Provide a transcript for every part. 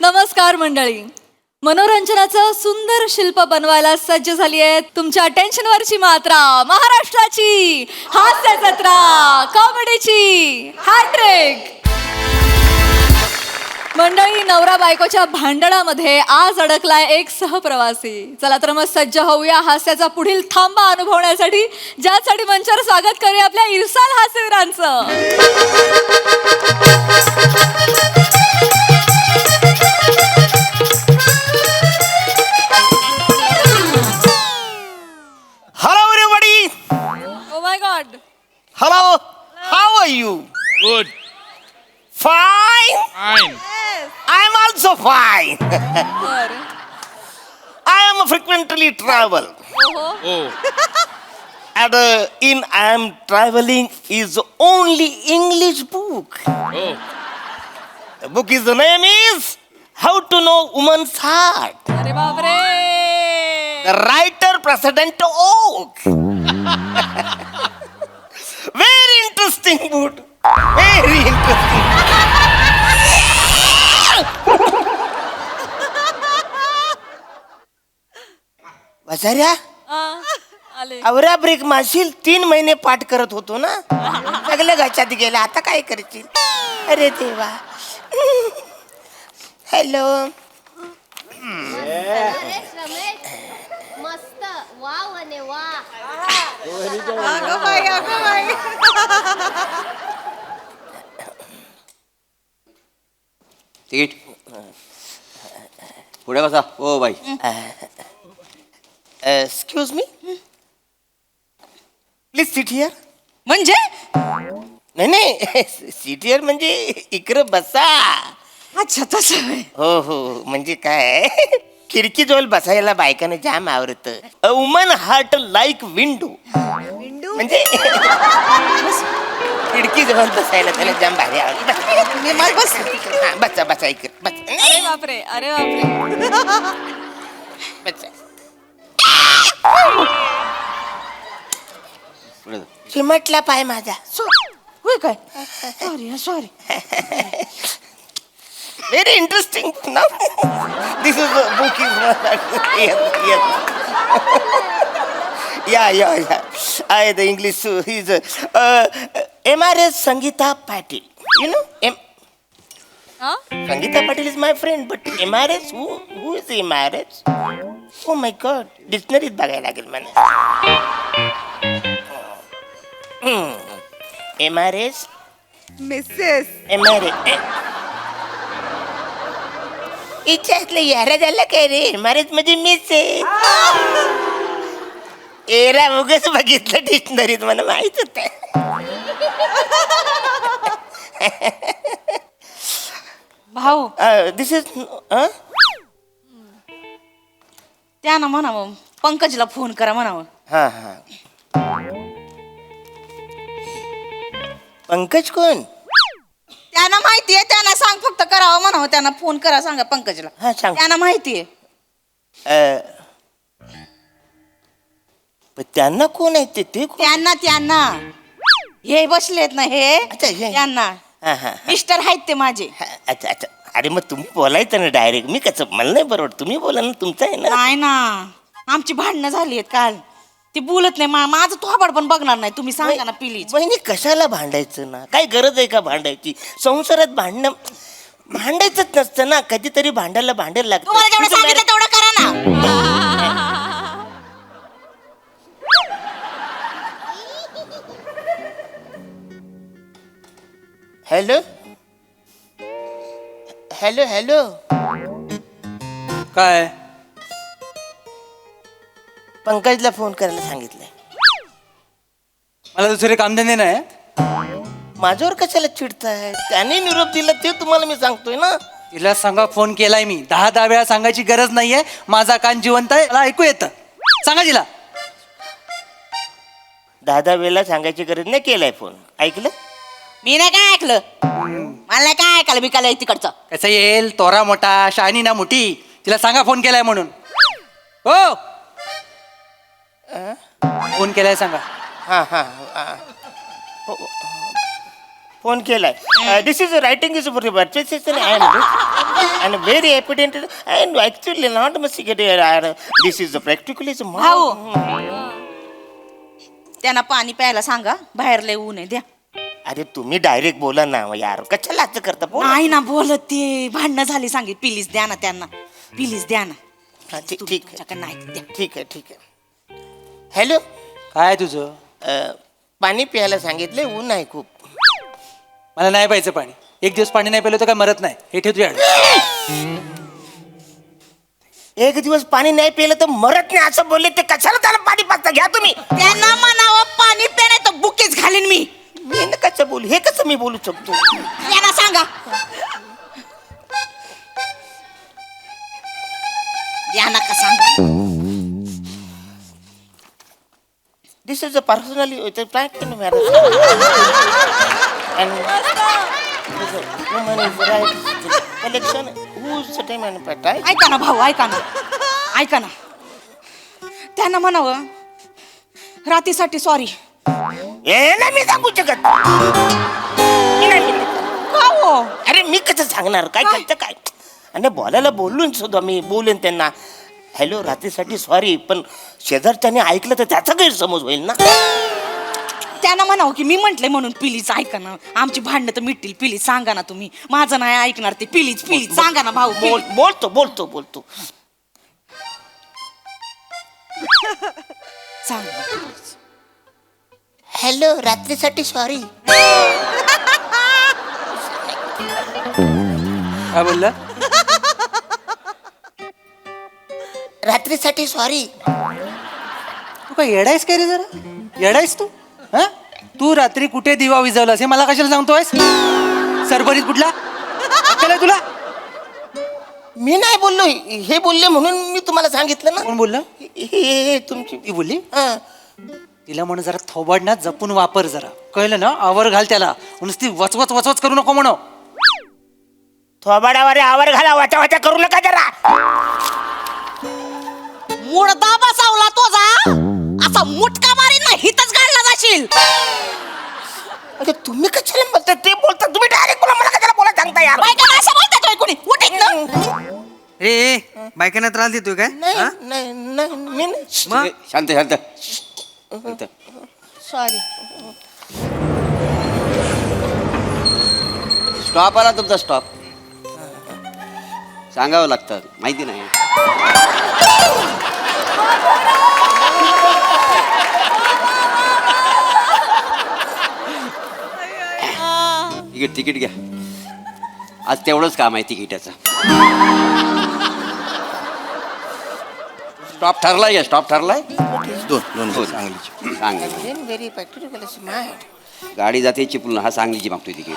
नमस्कार मंडळी. मनोरंजनाचं सुंदर शिल्प बनवायला सज्ज झाली आहे तुमच्या टेन्शनवरची मात्रा, महाराष्ट्राची हास्य जत्रा, कॉमेडीची हॅट्रिक. मंडळी, नवरा बायकोच्या भांडणामध्ये आज अडकलाय एक सहप्रवासी. चला तर मग सज्ज होऊया हास्याचा पुढील थांबा अनुभवण्यासाठी, ज्यासाठी मंचावर स्वागत करूया आपल्या इरसाल हास्यवीरांचं. Hello everybody. Oh my God. Hello. How are you? Good. Fine. Fine. I am also fine. बरं. I am frequently travel. ओहो. Oh. And in I am traveling is only English book. Oh. The book is the name is How to Know Woman's Heart. अरे बापरे. The writer President Oak. Very interesting book. Very interesting. बसाऱ्या आले. आवरा break मारशील. 3 महिने पाठ करत होतो ना, सगळं गचात गेलं. आता काय करशील? अरे देवा. हॅलो. मस्त वाव आणि वा. तिकीट पुढे बसा. O by, excuse me, please sit here. म्हणजे नाही नाही, सिट हिअर म्हणजे इकडे बसा. अच्छा तसं होय. हो हो, म्हणजे काय, खिडकी जवळ बसायला बायकांना जाम आवडत. A woman heart like window. म्हणजे खिडकी जवळ बसायला त्याला जाम भारी आवडत. मी मार बस. बसा बसा इकडे बस. अरे बापरे. अरे बापरे. बसा. पुढे जा. चिमटला पाय माझा. होय काय. Sorry sorry. Very interesting. No, this is a book. Yes. Yeah. The English. He's MRS Sangeeta Patil. You know, हा? Sangeeta Patil is my friend, but MRS, who is MRS? Oh my God, dictionary बघायला लागेल मला. MRS. MRS. इच्छातलं यारा झाला काय रे? MRS म्हणजे मीच आहे. एरा उगच बघितलं डिक्शनरीत, मला माहित होत. भाऊ दिस इज त्यानं म्हणावं पंकजला फोन करा म्हणावं. हा. पंकज कोण? त्यांना माहितीये, त्यांना सांग फक्त करावं म्हणावं. त्यांना फोन करा सांगा पंकजला. हा, सांग. त्यांना माहितीये. पण त्यांना कोण आहे ते कोण? त्यांना हे बसलेत ना हे, अच्छा, हे. त्यांना हा. मिस्टर आहेत ते माझे. अच्छा. अरे मग तुम्ही बोलायचं ना डायरेक्ट. मी कसं, मला नाही बरोबर. तुम्ही बोला ना, तुमचं आहे ना. नाही ना, आमची भांडणं झाली आहेत काल. ती बोलत नाही. माझं थोबाड पण बघणार नाही. तुम्ही सांगा ना प्लीज. बहिणी, कशाला भांडायचं ना? काय गरज आहे का भांडायची? संसारात भांडायचंच नसतं ना. कधीतरी भांडायला लागतं. तुम्हाला जेवढं सांगितलं तेवढं करा ना. हॅलो. काय पंकजला फोन करायला सांगितलंय. मला दुसरे कामधंदे नाही. माझ्यावर कशाला चिडताय? त्याने निरोप दिला ते तुम्हाला मी सांगतोय ना. तिला सांगा फोन केलाय मी. 10 वेळा सांगायची गरज नाहीये. माझा कान जिवंत आहे, मला ऐकू येतं. सांगा तिला. 10 वेळेला सांगायची गरज नाही. केलाय फोन. ऐकलं? मी नाही काय ऐकलं. मला नाही काय ऐकायला बिकायला तिकडचं. कसं येईल, तोरा मोठा शहाणी ना मोठी. तिला सांगा फोन केलाय म्हणून. हो, फोन केलाय सांगा. हा. फोन केलाय. This is writing is and very evident and actually not must this is practically भाऊ त्यांना पाणी प्यायला सांगा, बाहेर लय ऊन आहे, द्या. अरे तुम्ही डायरेक्ट बोला ना यार, कशाला असं करता बोला. नाही ना बोलत ते, भांडणं झाली, सांगित प्लीज द्या ना त्यांना, प्लीज द्या ना. हा, ठीक तुम्ही ठीक आहे तुमच्याकडे नाही द्या. ठीक आहे ठीक आहे. हॅलो, काय तुझं? पाणी प्यायला सांगितले, ऊन आहे खूप. मला नाही प्यायचं पाणी. एक दिवस पाणी नाही प्यायलं तर काय मरत नाही. हे ठेव तुझ्याकडे. एक दिवस पाणी नाही पिलं तर मरत नाही असं बोलले, ते कशाला त्याला पाणी पाजता? घ्या तुम्ही. त्यांना म्हणावं पाणी प्या, नाही तर बुकेच घालीन मी. मी न कसं बोलू, हे कसं मी बोलू शकतो? त्यांना सांगा द्या नका सांगा. This is a personally frank marriage and woman is right collection whose time and time. ऐका ना भाऊ, ऐका ना, ऐका ना, त्यांना म्हणावं रात्रीसाठी सॉरी. हे नाही मी सांगू शकत. का हो? अरे मी कसं सांगणार, काय करतं काय? आणि बोलायला बोलून सुद्धा मी बोलेन त्यांना, हॅलो रात्रीसाठी सॉरी, पण शेजारच्याने ऐकलं तर त्याचा गैरसमज होईल ना. त्यांना म्हणावं की मी म्हंटले म्हणून, प्लीज ऐका ना, आमची भांडणं तर मिटतील, प्लीज सांगा ना तुम्ही. माझं नाही ऐकणार ते, प्लीज प्लीज सांगा ना भाऊ. बोलतो बोलतो बोलतो. सांगा. हॅलो रात्रीसाठी सॉरी. काय बोलला? रात्रीसाठी सॉरी. तू काय येडायस काय रे? जरा येडायस तू? हा, तू रात्री कुठे दिवा विझवलास हे मला कशाला सांगतोयस? सरभरीत कुठला अक्कल आहे तुला? मी नाही बोललो, हे बोलले म्हणून मी तुम्हाला सांगितलं ना. कोण बोललं? हे तुमची ती बोलली. हं. तिला म्हणून जरा थोबाड ना जपून वापर जरा, कळलं ना? आवर घाल त्याला, नुसती वचवच वचवच करू नको म्हणो. थोबाडावर आवर घाला, वाचा वाचा करू नका जरा. मुडदा बसावला तो जा, असा मुटका मारीन ना, हितच गाडला जाशील. अरे तुम्ही कशाला बोलता? ते बोलता तुम्ही डायरेक्ट बोला, मला कशाला बोला सांगता यार? बायका असं बोलतात होय कोणी? उठ इथनं. ए बायकांना त्रास देतोय काय? नाही नाही नाही मी नाही. मग शांत शांत शांत. सॉरी. स्टॉप आला तुमचा, स्टॉप. सांगावं लागतं, माहिती नाही. तिकीट घ्या. आज तेवढंच काम आहे तिकिटाचं. स्टॉप ठरलाय का? स्टॉप ठरलाय. दोन सांगलीची. Sangli very practical smart. गाडी जाते चिपळूण, हा सांगलीची मागतोय तिकीट.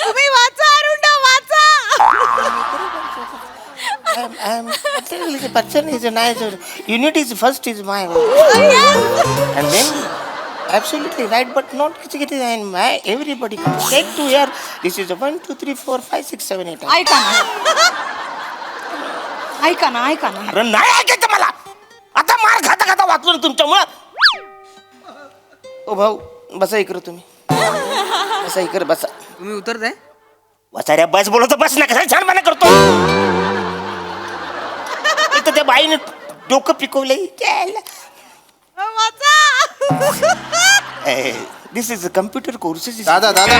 तुम्ही वाचा अरुंडा, वाचा. Person is a nice. Unit is first is my. And then absolutely right, but not and my everybody take to here. This is a 1, 2, 3, 4, 5, 6, 7, 8. ऐका ना, ऐका ना, ऐका ना. अरे नाही ऐकायचं मला. आता मार खाता खाता वाचलो ना तुमच्यामुळं. ओ भाऊ बसा इकडे तुम्ही. बसा इकडे बसा. तुम्ही उतरताय? वसाऱ्या बस बोलतो, बस ना. कसा छानपणा करतो. इथं त्या बाईने डोकं पिकवलंय. दिस इज कम्प्युटर कोर्सेस. दादा दादा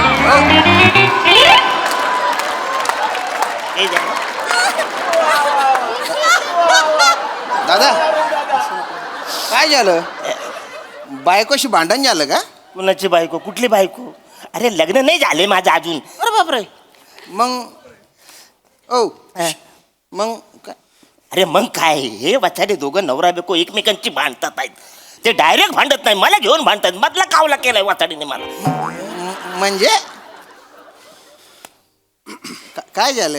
दादा काय झालं? बायकोशी भांडण झालं का? कुणाची बायको? कुठली बायको? अरे लग्न नाही झाले माझं अजून. अरे बापरे. मग ओ मग अरे मग काय, हे वचारे दोघं नवरा बायको एकमेकांची भांडतात आहेत. ते डायरेक्ट भांडत नाही, मला घेऊन भांडतात. मधला कावला केलाय वाचाडीने मला. म्हणजे काय झालं?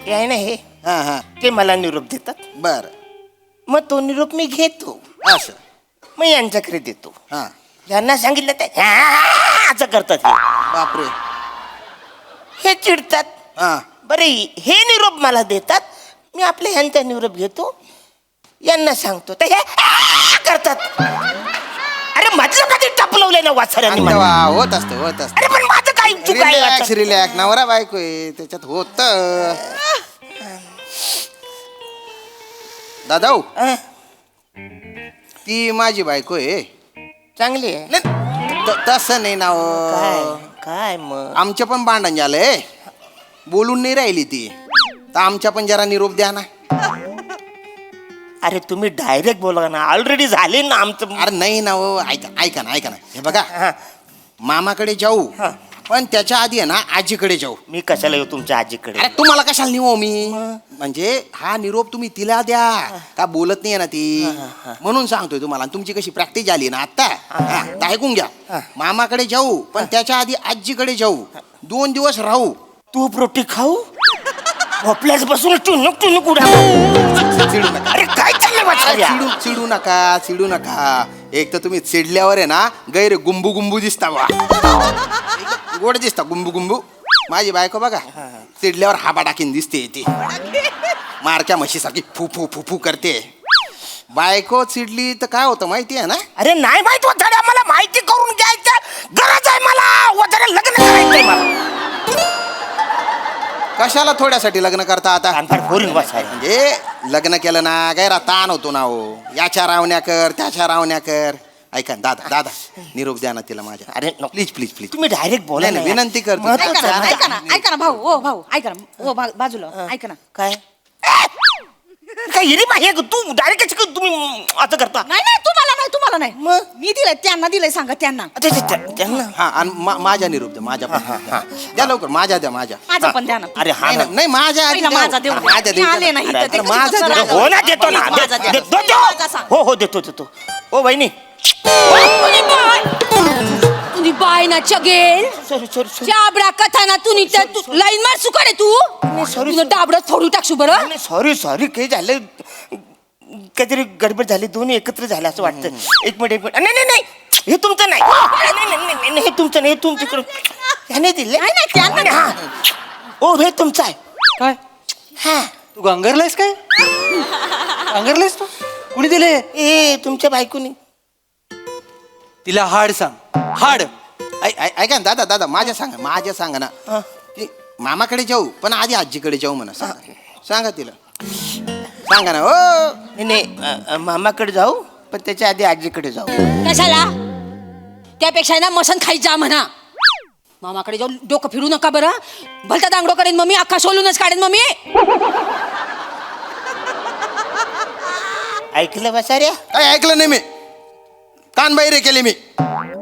हे आहे ना हे, हा हा ते मला निरोप देतात. बर. मग तो निरोप मी घेतो, असं. मग यांच्याकडे देतो. हा यांना सांगितलं ते असं करतात हे. बापरे. हे चिडतात हा बरे हे निरोप मला देतात मी आपल्या ह्यांचा निरोप घेतो यांना सांगतो तर हे करतात अरे म्हटलं कधी टपलवलंय ना वाचऱ्यांनी मला. तेव्हा होत असतं अरे पण माझं काय चूक आहे रिलॅक्स आता? रिलॅक्स नवरा बायको आहे त्याच्यात होत दादा हो, अं, ती माझी बायको आहे चांगली आहे नाही, तसं नाही ना काय हो. काय मग आमचं पण भांडण झालंय बोलून नाही राहिली ती तर आमच्या पण जरा निरोप द्या ना अरे तुम्ही डायरेक्ट बोला ना ऑलरेडी झाले ना आमचं अरे नाही ना हो ऐका ना हे बघा हा, मामाकडे जाऊ हा. पण त्याच्या आधी आहे ना आजीकडे जाऊ मी कशाला येऊ तुमच्या आजीकडे अरे तुम्हाला कशाला निवो मी म्हणजे हा निरोप तुम्ही तिला द्या का बोलत नाही ना ती म्हणून सांगतोय तुम्हाला आणि तुमची कशी प्रॅक्टिस झाली ना आता तर ऐकून घ्या मामाकडे जाऊ पण त्याच्या आधी आजीकडे जाऊ 2 दिवस राहू तूप रोटी खाऊ झोपल्यास बसून टुनुक टुनुक उडा चिडू नका अरे काय चाललंय वाचाऱ्या? चिडू नका एक तर तुम्ही चिडल्यावर आहे ना गैर गुंबू गुंबू दिसता बा गोड दिसता गुंबू गुंबू माझी बायको बघा चिडल्यावर हाबा टाकीन दिसते ती मारक्या म्हशीसारखी फू फू फू फू करते बायको चिडली तर काय होतं माहिती आहे ना अरे नाही माहित वाचाड्या मला माहिती करून घ्यायचं गरज आहे मला वाचाड्या लग्न करायचंय मला कशाला थोड्यासाठी लग्न करता आता कानफाड फोडीन वाचाड्या. म्हणजे लग्न केलं ना गैरा ताण होतो ना हो याच्या रावण्या कर त्याच्या रावण्या कर ऐका ना, दादा निरोप द्या ना तिला माझ्या अरे नको. प्लीज प्लीज प्लीज तुम्ही डायरेक्ट बोला नाही, ना विनंती करतो. महत्वाचं आहे. ऐका ना भाऊ ओ भाऊ ऐका ना ओ बाजूला ऐका ना काय काय हिरी पाहिजे तू डायरेक्ट तुम्ही असं करता नाही तुम्हाला नाही मग? मी दिलंय त्यांना दिलंय सांगा त्यांना अच्छा, अच्छा, त्यांना हा आणि माझ्या निरोप द्या माझ्या पण द्या लवकर माझ्या द्या माझ्या माझा पण द्या ना अरे हा नाही, ना. नाही माझ्या आधी पहिला द्या. माझा देऊ द्या. माझ्या मी देऊ आले द्या. नाही अरे, इथं, अरे, त्याच्यात माझा कसं द्या. राहतं? हो ना देतो ना माझा द्या. माझा सांग. हो देतो ओ बहिणी तुझी बाय ना चगेल सॉरी चाबडा कथाना तू लाईन मार सुकाडे तू sorry, तुझं डाबडं फोडू टाकशू बरं सॉरी काही झालं काहीतरी गडबड झाली दोन्ही एकत्र झालं असं वाटतं एक मिनिट नाही हे तुमचं नाही हे तुमचं नाही हे तुमच्याकडून ह्याने दिले त्यांना हा ओ हे तुमचं आहे काय हा तू गंगरलायस काय गंगरलायस तू कुणी दिले ए तुमच्या बायकोनी तिला हाड सांग हाड ऐका ना दादा माझ्या सांगा ना ती मामाकडे जाऊ पण आधी आजीकडे जाऊ म्हणा सांगा तिला सांगा ना हो नाही मामाकडे जाऊ पण त्याच्या आधी आजीकडे जाऊ कशाला त्यापेक्षा ना मसन खाई जा म्हणा मामाकडे जाऊन डोकं फिरू नका बरं भलता दांगडो करेन मम्मी अख्खा सोलूनच काढेन मम्मी ऐकलं बसाऱ्या काय ऐकलं नाही मी कान बहिरे केले मी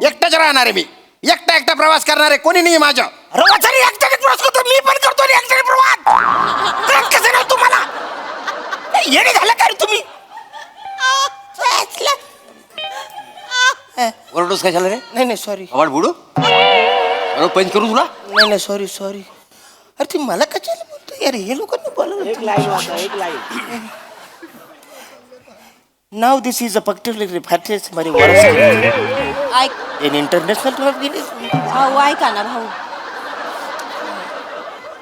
एकटाच राहणार आहे मी एकटा प्रवास करणार आहे कोणी नाही माझ्या रवाचारी एकट्याने प्रवास करतो मी पण करतो रे एकट्याने प्रवास कळत कसं नाही तुम्हाला येणे झालं का रे तुम्ही ओरडोस कशाला रे नाही सॉरी आवाज बुडू अरे पंच करू तुला नाही सॉरी अरे ती मला कशाला बोलतो यार हे लोकांनी बोलवलं एक लाईन नाव this is a particular reference मारी वर्स ऐक इन इंटरनॅशनल टूर गेली भाऊ ऐका ना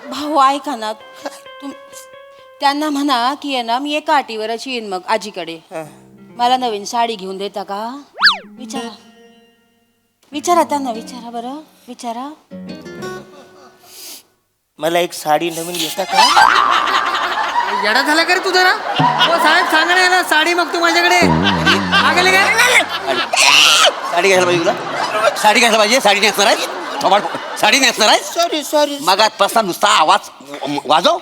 भाऊ ऐका ना त्यांना म्हणा की आहे ना मी एका अटीवरच येईन मग आजीकडे मला नवीन साडी घेऊन देता का विचारा त्यांना विचारा बरं विचारा मला एक साडी नवीन घेता का येडा झाला का रे तू जरा हो साहेब सांगा ना याला साडी मग तू माझ्याकडे मागेले काय साडी घ्यायला पाहिजे तुला साडी घ्यायला पाहिजे साडी नेसणार आहे थोबाड साडी नेसणार आहे सॉरी मग पासून नुसता आवाज वाजव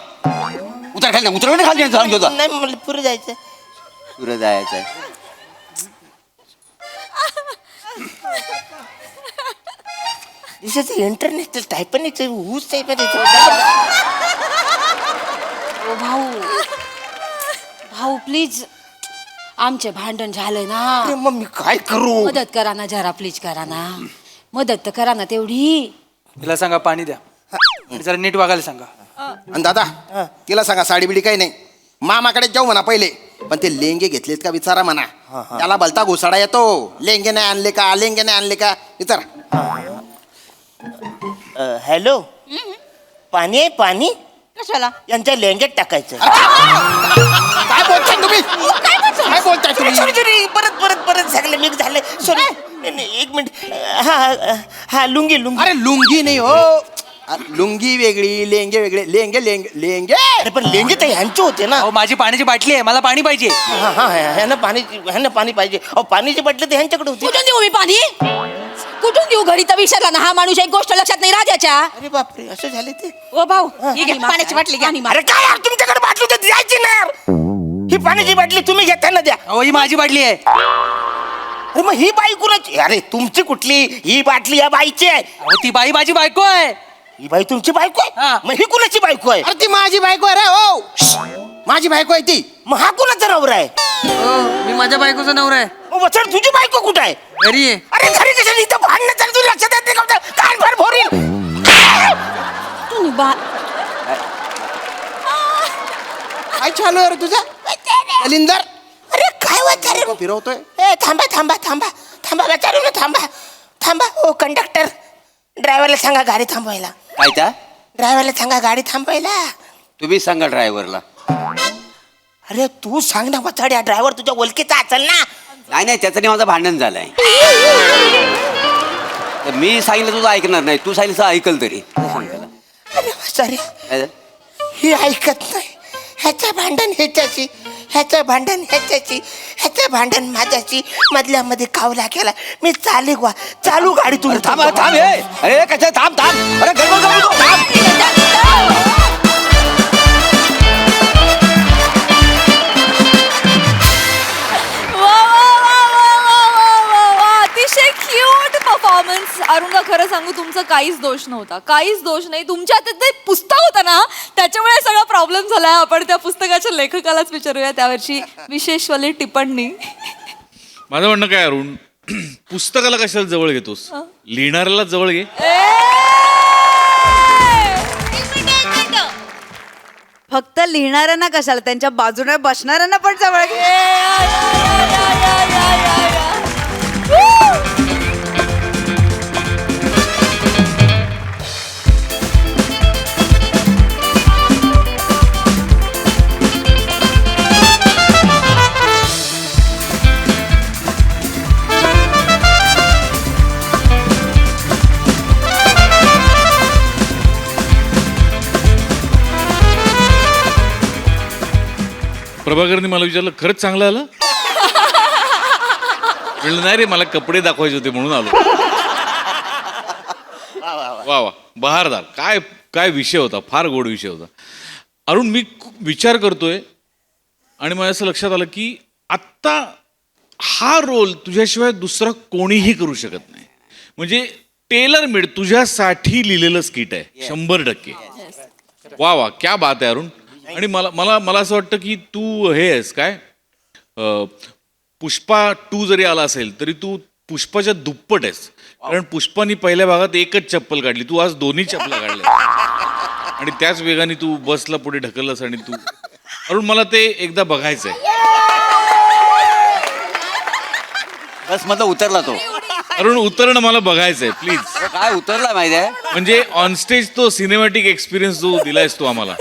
उतर खाली उतरवणे खाली सांग होता नाही मला पुढे जायचं तुला जायचं आहे दिस इज इंटरनॅशनल टायपनीच ऊस टाईप ओ भाऊ प्लीज आमचे भांडण झालंय ना मग मी काय करू मदत करा ना जरा प्लीज करा ना मदत तर करा ना तेवढी तिला सांगा पाणी द्या आणि जरा नीट वागायला सांगा आणि दादा तिला सांगा साडी बिडी काही नाही मामाकडे जाऊ म्हणा पहिले पण ते लेंगे घेतलेत का विचारा म्हणा त्याला भलता घोसाडा येतो लेंगे नाही आणले का विचारा हॅलो पाणी आहे पाणी कशाला यांच्या लेंग्यात टाकायचं. काय बोलताय तुम्ही काय बोलताय सॉरी तुम्ही सॉरी परत झालं मिक्स झालं सॉरी एक मिनिट हा लुंगी अरे लुंगी नाही हो लुंगी वेगळी लेंगे वेगळे लेंगे लेंगे लेंगे अरे पण लेंगे तर ह्यांचे होते ना. अहो माझी पाण्याची बाटली आहे, मला पाणी पाहिजे. ह्यांना पाणी पाहिजे. अहो पाण्याची बाटली तर ह्यांच्याकडे होती. कुठून देऊ मी पाणी कुठून देऊ? घरी तर विचारला ना हा माणूस, एक गोष्ट लक्षात नाही राजाच्या. अरे बापरे असं झाले ते. ओ भाऊ ही घे, पाण्याची बाटली घ्या. अरे काय यार तुमच्याकडे बाटली तर द्यायची ना यार. ही पाण्याची बाटली तुम्ही घेताना द्या. अहो ही माझी बाटली आहे. अरे मग ही बाई कुणाची? अरे तुमची कुठली? ही बाटली या बाईची आहे. अहो ती बाई माझी बायको आहे. ही बाई तुमची बायको आहे. हा. मग ही कुणाची बायको आहे? अरे ती माझी बायको आहे रे हो माझी बायको आहे ती मग हा कुणाचा नवरा आहे? हो मी माझ्या बायकोचा नवरा आहे. मग वचड तुझी बायको कुठं आहे? घरी आहे. अरे घरी कशाला इथं भांडणं चालू तुला लक्षात येत नाही का? कान फार भोरील. तुम्ही बा काय चालू आहे रे तुझं कलिंदर अरे काय वाचारे फिरवतोय ए थांबा वाचारू ना थांबा ओ कंडक्टर ड्रायव्हरला सांगा गाडी थांबवायला. काय त्या ड्रायव्हरला सांगा गाडी थांबवायला. तुम्ही सांगा ड्रायव्हरला. अरे तू सांग ना वाचाड्या ड्रायव्हर तुझ्या ओळखीचा असेल ना. नाही त्याचं माझं भांडण झालंय. तर मी सांगितलं तुझं ऐकणार नाही, तू सांगितलं ऐकल तरी. सांग त्याला. अरे वाचारे काय? ही ऐकत नाही. ह्याचं भांडण ह्याच्याशी ह्याचं भांडण ह्याच्याशी ह्याचं भांडण माझ्याशी मधल्यामध्ये कावला केला. मी चालू गाडी तुम्ही थांब थांब हे अरे कशा थांब अरे गडबड करू नको, थांब. अतिशय क्यूट परफॉर्मन्स. अरुणा खरं सांगू तुमचा काहीच दोष नव्हता, काहीच दोष नाही. तुमच्या हातात ते पुस्तक होतं ना त्याच्यामुळे सगळा प्रॉब्लेम झालाय. आपण त्या पुस्तकाच्या लेखकालाच विचारूया त्यावरची विशेषवाली टिप्पणी. माझं म्हणणं काय अरुण, पुस्तकाला कशाला जवळ घेतोस, लिहिणाऱ्याला जवळ घे. फक्त लिहिणाऱ्यांना कशाला, त्यांच्या बाजूने बसणाऱ्यांना पण जवळ घे. प्रभाकरने मला विचारलं खरंच चांगलं आलं. म्हणलं नाही रे, मला कपडे दाखवायचे होते म्हणून आलो. वा बहारदार. काय काय विषय होता, फार गोड विषय होता. अरुण मी विचार करतोय आणि मला असं लक्षात आलं की आत्ता हा रोल तुझ्याशिवाय दुसरा कोणीही करू शकत नाही. म्हणजे टेलर मेड तुझ्यासाठी लिहिलेलं स्किट आहे 100%. वा क्या बात आहे अरुण. आणि मला असं वाटतं की तू हे आहेस काय, पुष्पा 2 जरी आला असेल तरी तू पुष्पाच्या दुप्पट आहेस. कारण पुष्पानी पहिल्या भागात एकच चप्पल काढली, तू आज दोन्ही चप्पला काढल्या आणि त्याच वेगाने तू बसला पुढे ढकललास. आणि तू अरुण मला ते एकदा बघायचंय. बस मधला उतरला तो. अरुण उतरणं मला बघायचंय प्लीज. काय उतरला माहिती आहे म्हणजे ऑन स्टेज तो सिनेमॅटिक एक्सपिरियन्स जो दिलायस तू आम्हाला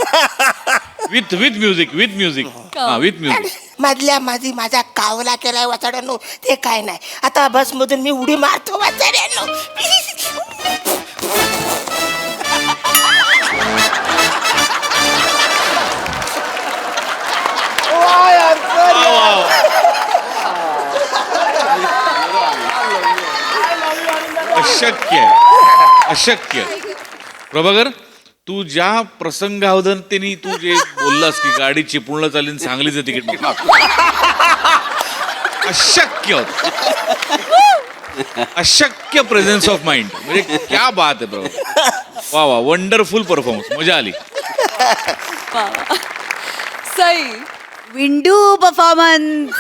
विथ म्युझिक मधल्या माझा कावला केलाय वाचाड्यानो. ते काय नाही, आता बस मधून मी उडी मारतो वाचाड्यानो. अशक्य. प्रभाकर तू ज्या प्रसंगावधानतेने तू जे बोललास की गाडी चिपळूणला चालेल सांगलीचं तिकीट अशक्य प्रेझेन्स ऑफ माइंड. म्हणजे क्या बात आहे प्रभाकर. वा वंडरफुल परफॉर्मन्स, मजा आली. सई विंडू परफॉर्मन्स.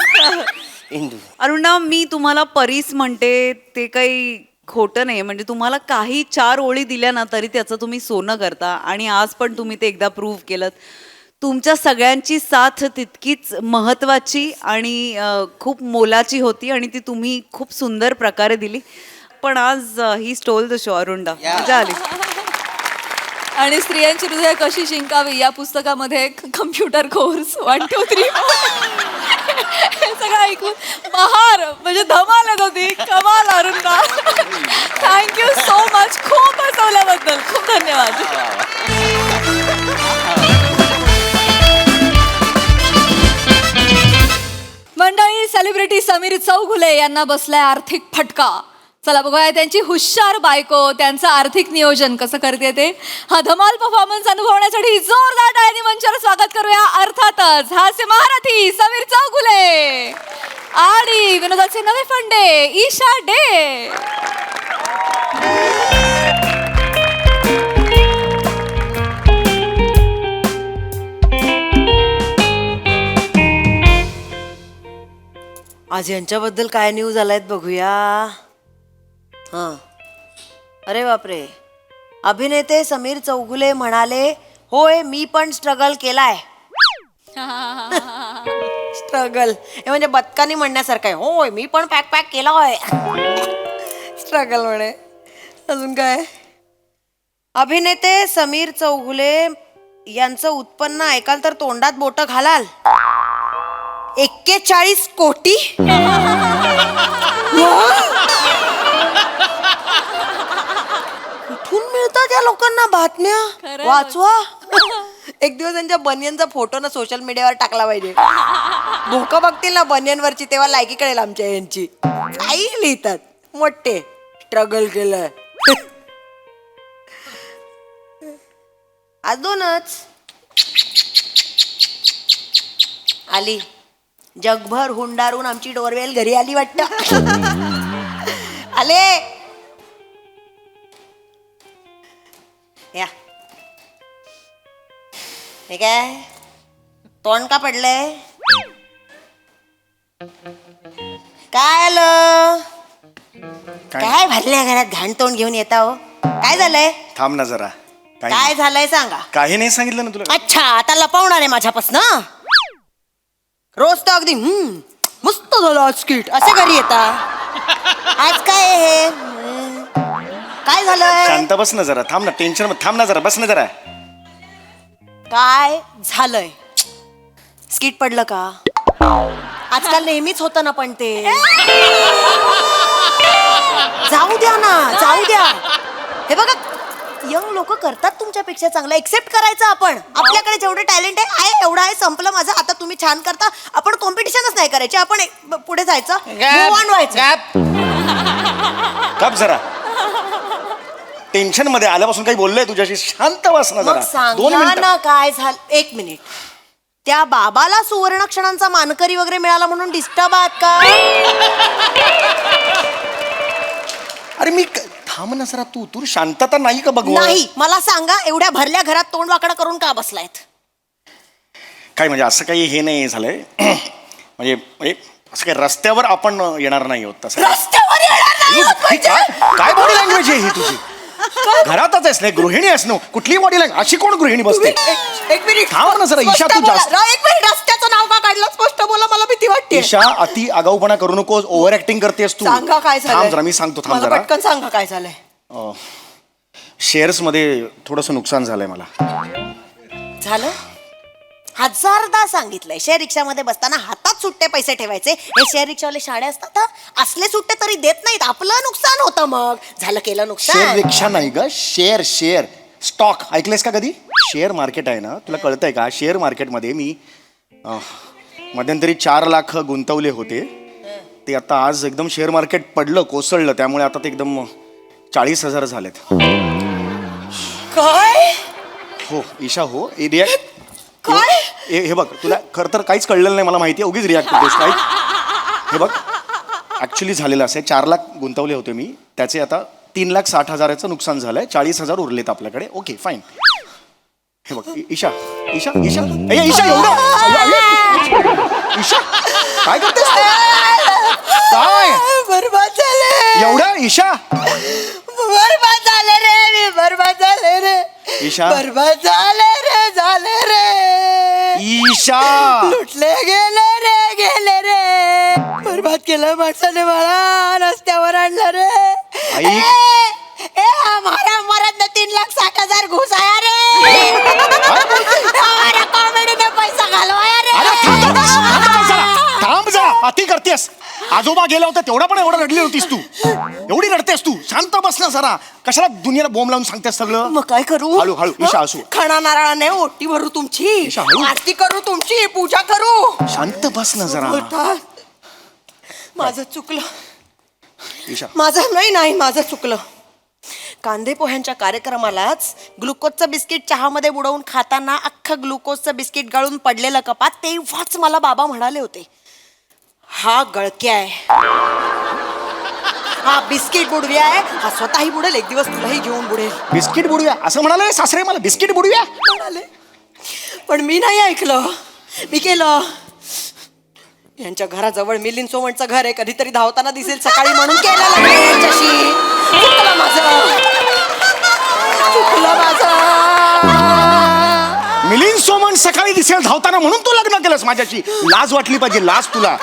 इंदू अरुणा मी तुम्हाला परीस म्हणते ते काही खोटं नाही. म्हणजे तुम्हाला काही 4 ओळी दिल्या ना तरी त्याचं तुम्ही सोनं करता. आणि आज पण तुम्ही ते एकदा प्रूव्ह केलं. तुमच्या सगळ्यांची साथ तितकीच महत्त्वाची आणि खूप मोलाची होती आणि ती तुम्ही खूप सुंदर प्रकारे दिली. पण आज ही स्टोल द शो अरुणा. मजा आली. आणि स्त्रियांची हृदय कशी जिंकावी या पुस्तकामध्ये कम्प्युटर कोर्स 1 2 3 हे सगळं ऐकून बहार म्हणजे धमाल होती. कमाल अरुंदा. Thank you so much. खूप हसवल्याबद्दल खूप धन्यवाद. मंडळी, सेलिब्रिटी समीर चौगुले यांना बसलाय आर्थिक फटका. चला बघूया त्यांची हुशार बायको त्यांचं आर्थिक नियोजन कसं करते ते. हा धमाल परफॉर्मन्स अनुभवण्यासाठी जोरदार टाळ्यांनी मंचावर स्वागत करूया. अर्थातच हास्य महारथी समीर चौगुले आणि विनोदाचे नवे फंडे ईशा डे. आज यांच्याबद्दल काय न्यूज आलायत बघूया. हां, अरे बापरे. अभिनेते समीर चौगुले म्हणाले, होय मी पण स्ट्रगल केलाय. स्ट्रगल हे म्हणजे बदकानी म्हणण्यासारखं आहे. होय मी पण पॅक केला होय. स्ट्रगल म्हणे. अजून काय. अभिनेते समीर चौगुले यांचं उत्पन्न ऐकाल तर तोंडात बोट घालाल. 41 कोटी. कुठून मिळतात या लोकांना बातम्या. वाचवा. एक दिवस त्यांच्या बनियनचा फोटो ना सोशल मीडियावर टाकला पाहिजे. लोक बघतील ना बनियनवरची तेव्हा लायकी कळेल आमच्या यांची. काही लिहितात मोठे स्ट्रगल केलंय. अजूनच आली जगभर हुंडारून आमची डोरवेल घरी आली वाटतं. आले या. हे काय तोंड का पडलंय. काय आलं. काय भरल्या घरात घाण तोंड घेऊन येता हो. काय झालंय. थांब ना जरा. काय झालंय सांगा. काही नाही सांगितलं ना तुला. अच्छा आता लपवणार आहे माझ्यापासनं. रोज तर अगदी मस्त झालं आज स्किट असे घरी येता. आज काय हे काय झालंय. शांत बस ना जरा. थांब ना. टेन्शन थांब ना जरा. बस ना जरा. काय झालंय. स्किट पडलं का. आजकाल नेहमीच होतं ना पण ते. जाऊ द्या ना जाऊ द्या. हे बघा यंग लोक करतात तुमच्यापेक्षा चांगलं. एक्सेप्ट करायचं आपण. आपल्याकडे जेवढे टॅलेंट आहे एवढं आहे. संपलं माझं. आता तुम्ही छान करता. आपण कॉम्पिटिशनच नाही करायची. आपण पुढे जायचं. Move on व्हायचं. गप जरा. टेन्शन मध्ये आल्यापासून काही बोललोय तुझ्याशी. शांत बस ना मग जरा. 2 सांगा मिनिटं. ना काय झालं. 1 मिनिट. त्या बाबाला सुवर्ण क्षणांचा मानकरी वगैरे मिळाला म्हणून डिस्टर्ब आहात का. अरे मी थांब ना जरा. तू शांतता नाही का बघू. नाही मला सांगा एवढ्या भरल्या घरात तोंड वाकडं करून का बसलायत. काय म्हणजे असं काही हे नाही झालंय. म्हणजे असं काही रस्त्यावर आपण येणार नाही होत तसं. रस्त्यावर येणार नाही आहोत ही काय बॉडी लँग्वेज आहे ही तुझी. घरातच आहेस नाही गृहिणी आहेस ना. कुठली बॉडी लँग्वेज. अशी कोण गृहिणी बसते. एक मिनिट थांब ना जरा. ईशा तू जास्त. एक मिनिट रस्त्याचं नाव का काढलं. स्पष्ट बोला मला भीती वाटते. ईशा अति आगाऊपणा करू नकोस. ओव्हर ऍक्टिंग करतेस तू. सांगा काय झालंय. थांब जरा. मी सांगतो. थांब मला जरा. पटकन सांगा काय झालंय. शेअर्स मध्ये थोडंसं नुकसान झालंय मला. झालं. 1000दा सांगितलंय शेअर रिक्षामध्ये बसताना हातात सुट्टे पैसे ठेवायचे. हे शेअर रिक्षावाले शाळे असतात हा. असले सुट्टे तरी देत नाहीत. आपलं नुकसान होतं. मग झालं केलं शेअर नुकसान. रिक्षा नाही ग. शेअर स्टॉक ऐकलेस का कधी. शेअर मार्केट आहे ना. तुला कळतंय का. शेअर मार्केटमध्ये मी मध्यंतरी 4 लाख गुंतवले होते. ते आता आज एकदम शेअर मार्केट पडलं कोसळलं. त्यामुळे आता ते एकदम 40,000 झालेत. काय हो ईशा हो. रिॲक्ट काय हे बघ. तुला खरं तर काहीच कळलेलं नाही मला माहिती आहे. उगीच रिॲक्ट करतोस काय. हे बघ ॲक्च्युली झालेलं असं आहे. 4 लाख गुंतवले होते मी. त्याचे आता 3,60,000चं नुकसान झालंय. 40,000 उरलेत आपल्याकडे. Okay fine. हे बघ ईशा ईशा ईशा ईशा एवढं ईशा काय करतेस काय. बरबाद झाले. एवढं ईशा. बरबाद झाले रे. मी बरबाद झाले रे. ईशा. बरबाद झाले रे. झाले रे. ईशा. लुटले गेले रे. बरबाद केलं माणसाने मला. रस्त्यावर आणलं रे. ऐक. ए, मारा मरत नाही 3,60,000 घुस आया रे हमारा कॉमेडी ने पैसा घालवाया रे थांब जा अति करतेस. आजोबा गेला होता तेवढा पण एवढं रडली होतीस तू. एवढी रडतेस तू. शांत बस ना जरा. कशाला दुनियाला बोंब लावून सांगतेस सगळं. मग काय करू हळू हळू ईशा असू. खणा नारळाने ओटी भरू तुमची ईशा, हळू. आरती करू तुमची पूजा करू. शांत बस ना जरा. माझं चुकलं. ईशा नाही माझं चुकलं. कांदे पोह्यांच्या कार्यक्रमालाच ग्लुकोजचं बिस्किट चहामध्ये बुडवून खाताना अख्खं ग्लुकोजचं बिस्किट गळून पडलेलं कपात तेव्हाच मला बाबा म्हणाले होते हा गळक्या आहे हा बिस्किट बुडव्या आहे हा स्वतःही बुडेल एक दिवस तुलाही घेऊन बुडेल. बिस्किट बुडूया असं म्हणाले सासरे मला. बिस्किट बुडूया म्हणाले पण मी नाही ऐकलं. मी केलं. यांच्या घराजवळ मिलिंद सोमणचं घर आहे कधीतरी धावताना दिसेल सकाळी म्हणून केलं लग्न यांच्याशी. चुकलं माझं. मिलिंद सोमन सकाळी दिसेल धावताना म्हणून तू लग्न केलंस माझ्याशी. लाज वाटली पाहिजे. लाज तुला.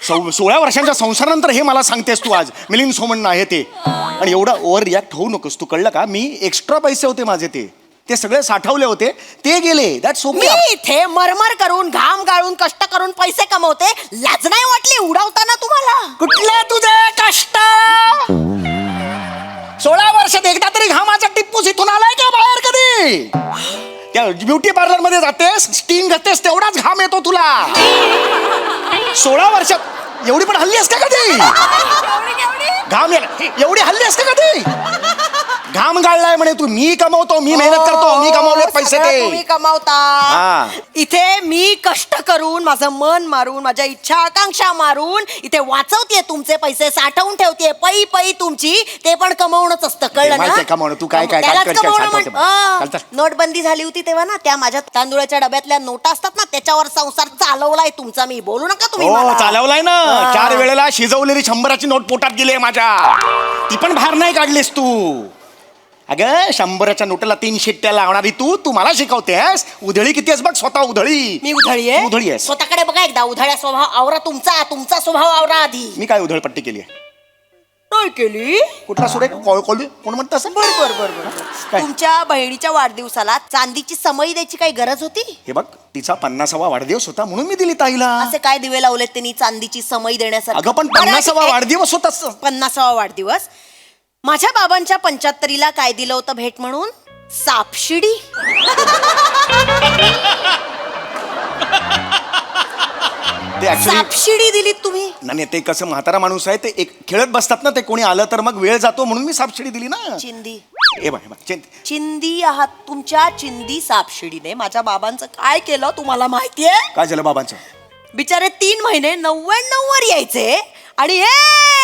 16 वर्षांच्या संसारानंतर हे मला सांगतेस तू आज मिलिंद सोमन आहे ते. आणि एवढा ओव्हर रिॲक्ट होऊ नकोस तू. कळलं का. मी एक्स्ट्रा पैसे होते माझे ते सगळे साठवले होते ते गेले. That's okay. मी इथे मरमर करून घाम गाळून कष्ट करून पैसे कमवते लाज नाही वाटली उडवताना तुम्हाला. कुठले तुझे कष्ट. 16 वर्षात एकदा तरी घामाचा टिप्पूस इथून आलाय का बाहेर कधी. त्या ब्युटी पार्लर मध्ये जातेस स्टीम घेतेस तेवढाच घाम येतो तुला. 16 वर्षात एवढी पण हल्ली असते कधी. घाम एवढी हल्ली असते कधी. घाम गाळलाय म्हणे तू. मी कमवतो मी मेहनत करतो मी कमवले पैसे ते तुम्ही कमावता. इथे मी कष्ट करून माझं मन मारून माझ्या इच्छा आकांक्षा मारून इथे वाचवते तुमचे पैसे साठवून ठेवते पै पै तुमची. ते पण कमवणंच असतं कळलं माहितीये ना. कमावणं. तू काय त्यालाच कमवणं साठवते. नोटबंदी झाली होती तेव्हा ना त्या माझ्या तांदुळाच्या डब्यातल्या नोटा असतात ना त्याच्यावर संसार चालवलाय तुमचा मी. बोलू नका तुम्ही हो मला. चालवलाय ना. 4 वेळेला शिजवलेली 100ची नोट पोटात गेली माझ्या. ती पण बाहेर नाही काढलीस तू. अगं 100च्या नोटाला 3 शिट्ट्या लावणारी तू मला शिकवतेस. उधळी किती आहेस बघ स्वतः. उधळी. मी उधळी आहे. उधळी आहेस. स्वतःकडे बघा एकदा. उधळ्या स्वभाव आवरा तुमचा स्वभाव आवरा आधी. मी काय उधळपट्टी केली आहे. नाही केली. कुठला सुरेख कोण म्हणतं असं. बर काय? तुमच्या बहिणीच्या वाढदिवसाला चांदीची समई द्यायची काही गरज होती. हे बघ तिचा 50वा वाढदिवस होता म्हणून मी दिली ताईला. असे काय दिवे लावलेत त्यांनी चांदीची समई देण्यासाठी. अगं पण 50वा वाढदिवस होता. 50वा वाढदिवस. माझ्या बाबांच्या 75ला काय दिलं होतं भेट म्हणून. सापशिडी. ते ऍक्च्युली सापशिडी दिलीत तुम्ही. नाही ते कसं म्हातारा माणूस आहे ते एक खेळत बसतात ना ते. कोणी आलं तर मग वेळ जातो म्हणून मी सापशिडी दिली ना. चिंदी. हे बघ चिंदी आहात. तुमच्या चिंदी सापशिडीने माझ्या बाबांचं काय केलं तुम्हाला माहितीये. काय झालं बाबांचं. बिचारे 3 महिने 99 वर यायचे आणि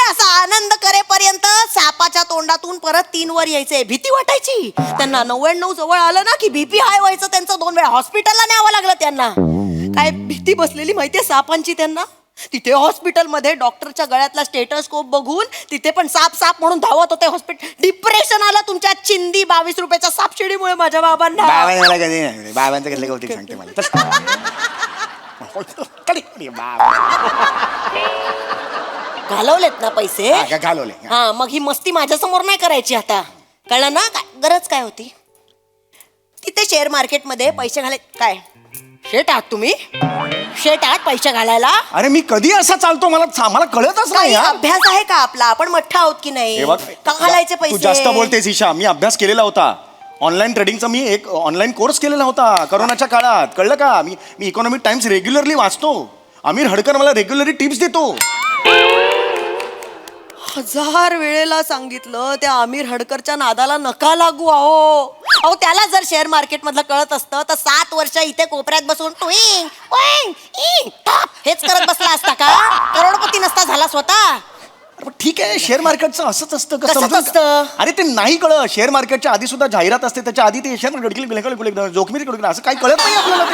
असा आनंद करेपर्यंत सापाच्या तोंडातून परत 3 वर यायचे. भीती वाटायची त्यांना. 99 जवळ आलं ना की बीपी हाय व्हायचं त्यांचं. 2 वेळा हॉस्पिटलला न्यावं लागलं त्यांना. काय भीती बसलेली माहितीये सापांची त्यांना. तिथे हॉस्पिटलमध्ये डॉक्टरच्या गळ्यातला स्टेटोस्कोप बघून तिथे पण साप म्हणून धावत होते हॉस्पिटल. डिप्रेशन आलं तुमच्या चिंदी 22 रुपयाच्या सापशिडीमुळे माझ्या बाबांना. बाबांचं कसलं कौतिक सांगते मला. घालवलेत ना पैसे. घालवले. हा मग ही मस्ती माझ्या समोर नाही करायची आता. कळलं ना. गरज काय होती. तिथे शेअर मार्केटमध्ये पैसे घालाय. काय शेट आहात तुम्ही. शेट आहात पैसे घालायला. अरे मी कधी असा चालतो मला कळतच नाही. अभ्यास आहे का आपला. आपण मठ्ठा आहोत की नाही. का घालायचे पैसे. तू जास्त बोलतेस ईशा. मी अभ्यास केलेला होता. ऑनलाईन ट्रेडिंगचा मी एक ऑनलाईन कोर्स केलेला होता करोनाच्या काळात. कळलं का. मी इकॉनॉमिक टाइम्स रेग्युलरली वाचतो. आमिर हडकर मला रेग्युलरली टिप्स देतो. 1000 वेळेला सांगितलं त्या आमिर हडकरच्या नादाला नका लागू. अहो त्याला जर शेअर मार्केट मधलं कळत असतं तर 7 वर्ष इथे कोपऱ्यात बसून टुईंग टुईंग ईंग टॉप हेच करत बसला असता का. करोडपती नसता झाला स्वतः. ठीक आहे. शेअर मार्केटचं असंच असतं. कसं असतं. अरे ते नाही कळत. शेअर मार्केटच्या आधी सुद्धा जाहिरात असते. त्याच्या आधी ते शेअर मार्केट जोखमीर असं काही कळत नाही आपल्याला.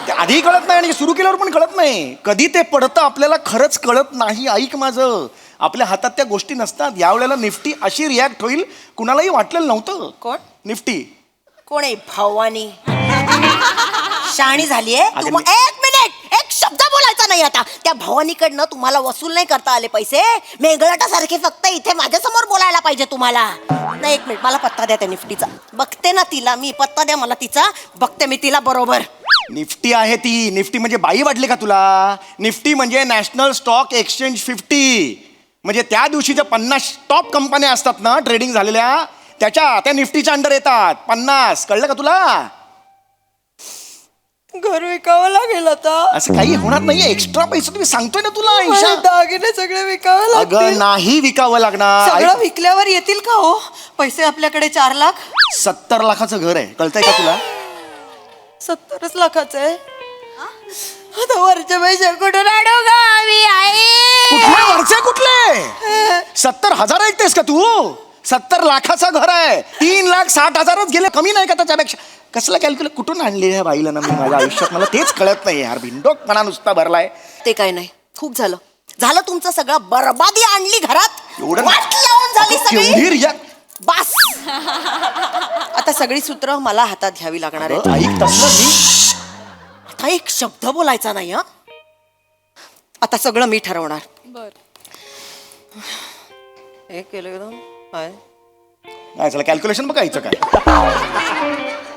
ते आधी कळत नाही आणि सुरू केल्यावर पण कळत नाही. कधी ते पडतं आपल्याला खरंच कळत नाही. ऐक माझं. आपल्या हातात त्या गोष्टी नसतात. यावेळेला निफ्टी अशी रिॲक्ट होईल कुणालाही वाटलेलं नव्हतं. कोण. निफ्टी. कोण आहे भवानी. शहाणी झालीये. 1 मिनिट 1 शब्द बोलायचा नाही आता. त्या भवानीकडनं तुम्हाला वसूल नाही करता आले पैसे. मेंगळटासारखे फक्त इथे माझ्या समोर बोलायला पाहिजे तुम्हाला. नाही, एक मिनिट, मला पत्ता द्या त्या निफ्टीचा. बघते ना तिला मी, पत्ता द्या मला तिचा, बघते मी तिला बरोबर. निफ्टी आहे ती. निफ्टी म्हणजे बाई वाटली का तुला? निफ्टी म्हणजे नॅशनल स्टॉक एक्सचेंज 50. म्हणजे त्या दिवशी ज्या 50 टॉप कंपन्या असतात ना ट्रेडिंग झालेल्या, त्या निफ्टीच्या अंडर येतात 50. कळलं का तुला? घर विकावं लागेल आता. असं काही होणार नाहीये. एक्स्ट्रा पैसे तुम्ही सांगतोय ना तुला मला आयुष्यात. दागिने सगळे विकावं अगं लागतील. नाही विकावं लागणार. सगळं विकल्यावर येतील का हो पैसे आपल्याकडे? 4 लाख. 70 लाखाचं घर आहे. कळतंय का तुला? 70 लाखाचं आहे. आता वरचे पैसे कुठून आणू गा आम्ही? कुठले वरचे कुठले? 70,000 ऐकतेस का तू? 70 लाखाचं घर आहे. 3,60,000च गेले. कमी नाही का त्याच्यापेक्षा? कसलं कॅल्क्युलेट कुठून आणली ह्या बाईला ना मी माझ्या आयुष्यात? मला तेच कळत नाही यार. भिंडोकपणा नुसता भरलाय. ते काय नाही, खूप झालं. झालं तुमचं सगळं. बरबादी आणली घरात. एवढं वाट लावून झाली केवढी सगळी. रिया- बस. आता सगळी सूत्र मला हातात घ्यावी लागणार आहेत. ऐक तसलं मी आता एक शब्द बोलायचा नाही. हा, आता सगळं मी ठरवणार. बर. एक केलं एकदम काय? काय चला कॅल्क्युलेशन बघायचं काय?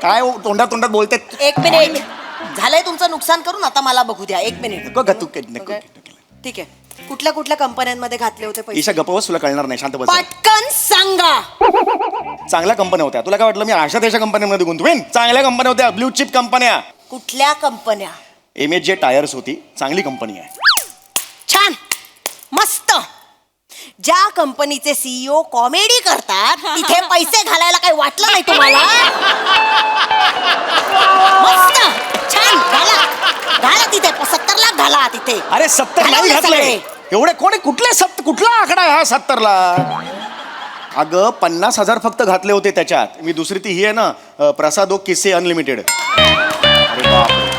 काय तोंडात बोलते. एक मिनिट. झालंय तुमचं नुकसान करून, आता मला बघू द्या. एक मिनिट. नको का तू नको. ठीक आहे. कुठल्या कुठल्या कंपन्यांमध्ये घातले होते पैसे? ईशा गप्पा बस, तुला कळणार नाही. शांत बस. पटकन सांगा. चांगल्या कंपन्या होत्या. तुला काय वाटलं मी अशा देशा कंपन्यांमध्ये गुंतवेन? चांगल्या कंपन्या होत्या, ब्ल्यू चिप कंपन्या. कुठल्या कंपन्या? MHJ टायर्स होती, चांगली कंपनी आहे. छान, मस्त. ज्या कंपनीचे CEO कॉमेडी करतात तिथे पैसे घालायला काही वाटलं नाही तुम्हाला? मस्त, छान. घाला तिथे 70 लाख घाला तिथे. अरे 70 नाही घालवले घातले सगळे. एवढे. कोणी कुठला आकडा आहे हा 70 ला? अगं 50,000 फक्त घातले होते त्याच्यात. मी दुसरी ती ही आहे ना प्रसादो किस्से अनलिमिटेड. अरे बापरे,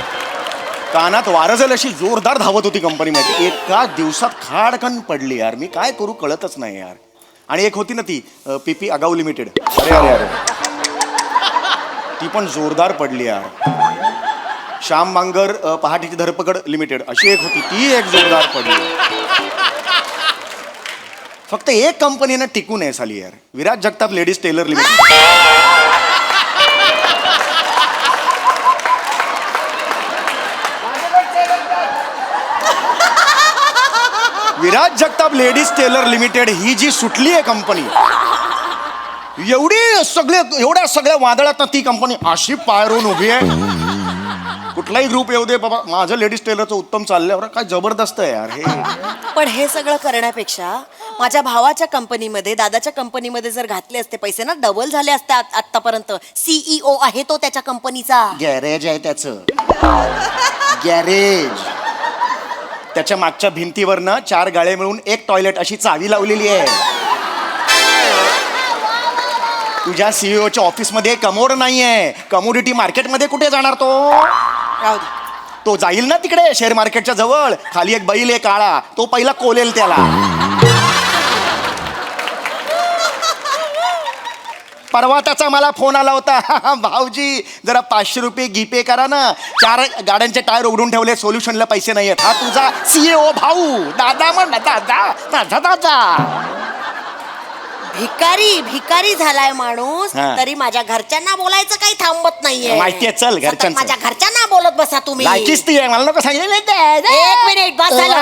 कानात वारं झालं अशी जोरदार धावत होती कंपनी मध्ये. एका दिवसात खाडकन पडली यार. मी काय करू कळतच नाही यार. आणि एक होती ना ती PP आगाऊ लिमिटेड. अरे अरे अरे, ती पण जोरदार पडली यार. श्याम बांगर पहाटेची धरपकड लिमिटेड अशी एक होती, ती एक जोरदार पडली. फक्त एक कंपनीनं टिकून आहे साली यार. Viraj Jagtap ladies tailor limited. Viraj Jagtap ladies tailor limited ही जी सुटली आहे कंपनी, एवढ्या सगळ्या वादळात ती कंपनी अशी पायरून उभी आहे. कुठलाही ग्रुप येऊ दे बाबा, माझं लेडीज टेलरचं उत्तम चाललंय. काय जबरदस्त आहे यार हे. पण हे सगळं करण्यापेक्षा माझ्या भावाच्या कंपनीमध्ये, दादाच्या कंपनीमध्ये जर घातले असते पैसे ना, डबल झाले असते आतापर्यंत. CEO आहे तो त्याच्या कंपनीचा. गॅरेज आहे त्याचं, गॅरेज. त्याच्या मागच्या भिंतीवर ना 4 गाळे मिळून एक टॉयलेट अशी चावी लावलेली आहे. तुझ्या CEOच्या ऑफिसमध्ये कमोड नाहीये. कमोडिटी मार्केटमध्ये कुठे जाणार तो? राहू दे. तो जाईल ना तिकडे शेअर मार्केटच्या जवळ. खाली एक बैल आहे काळा, तो पहिला कोलेल त्याला. परवा त्याचा मला फोन आला होता, भाऊजी जरा 500 रुपये जीपे करा ना, 4 गाड्यांचे टायर उघडून ठेवले, सोल्युशनला पैसे नाहीयेत. हा तुझा CEO भाऊ. दादा म्हण ना, दादा दादा. भिकारी झालाय माणूस. हा. तरी माझ्या घरच्यांना बोलायचं काही थांबत नाहीये. माहितीये, चल सतत घरच्यांचं. माझ्या घरच्यांना बोलत बसा तुम्ही. लायकीच ती आहे, मला नको सांगितलं. एक मिनिट, बस झालं.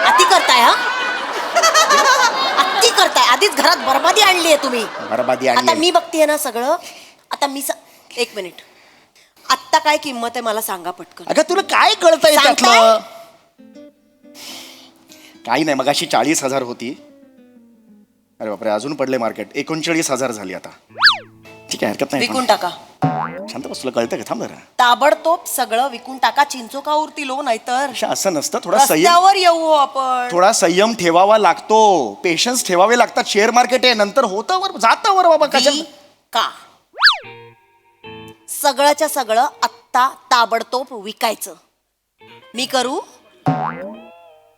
अति करताय. हा, अति करताय. आधीच घरात बरबादी आणली आहे तुम्ही. बरबादी आता आणली. मी बघतीये ना सगळं. आता एक मिनिट. आत्ता काय किंमत आहे मला सांगा पटकन. अगं तुला काय कळतंय सांगताय? त्यातलं? काही नाही, मगाशी 40,000 होती. अरे बापरे, अजून पडले मार्केट. 39,000 झाली आता. ठीक आहे, हरकत नाही. विकून टाका. शांत बस, तुला कळतं का? थांब जरा. ताबडतोब सगळं विकून टाका. चिंचोका उरतील हो, नाहीतर असं नसतं. थोडा संयम, रस्त्यावर येऊ आपण. थोडा संयम ठेवावा लागतो. पेशन्स ठेवावे लागतात. शेअर मार्केट आहे, नंतर होतं वर जातं वर बाबा. कशा का सगळंच्या सगळं आत्ता ताबडतोब विकायचं. मी करू?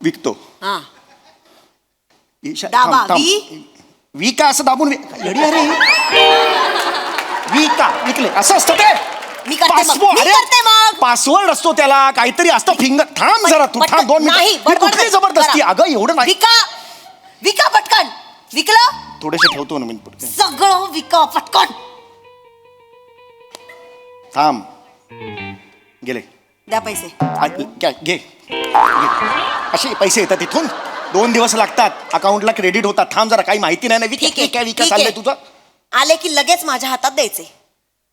विकतो. हा, ईशा, दाबा. थांब, थांब. विका असं दाबून येडी अरे. विका विकले असं असतं ते. मी करते मग. पासपोर्ट मी करते मग. पासवर्ड असतो त्याला काहीतरी असतं फिंगर. थांब जरा तू थांब 2 नाही, मिनिट. ही कुठली जबरदस्ती बरं. अगं एवढं नाही. विका पटकन. विकलं थोडेसे ठेवतो ना मी. सगळं विका पटकन. थांब गेले. द्या पैसे. घे असे पैसे येतात तिथून 2 दिवस लागतात अकाउंटला क्रेडिट होतात. थांब जरा काही माहिती नाही ना. ठीक आहे, काय विका ठीक चाललंय आहे. तुझं. आले की लगेच माझ्या हातात द्यायचे.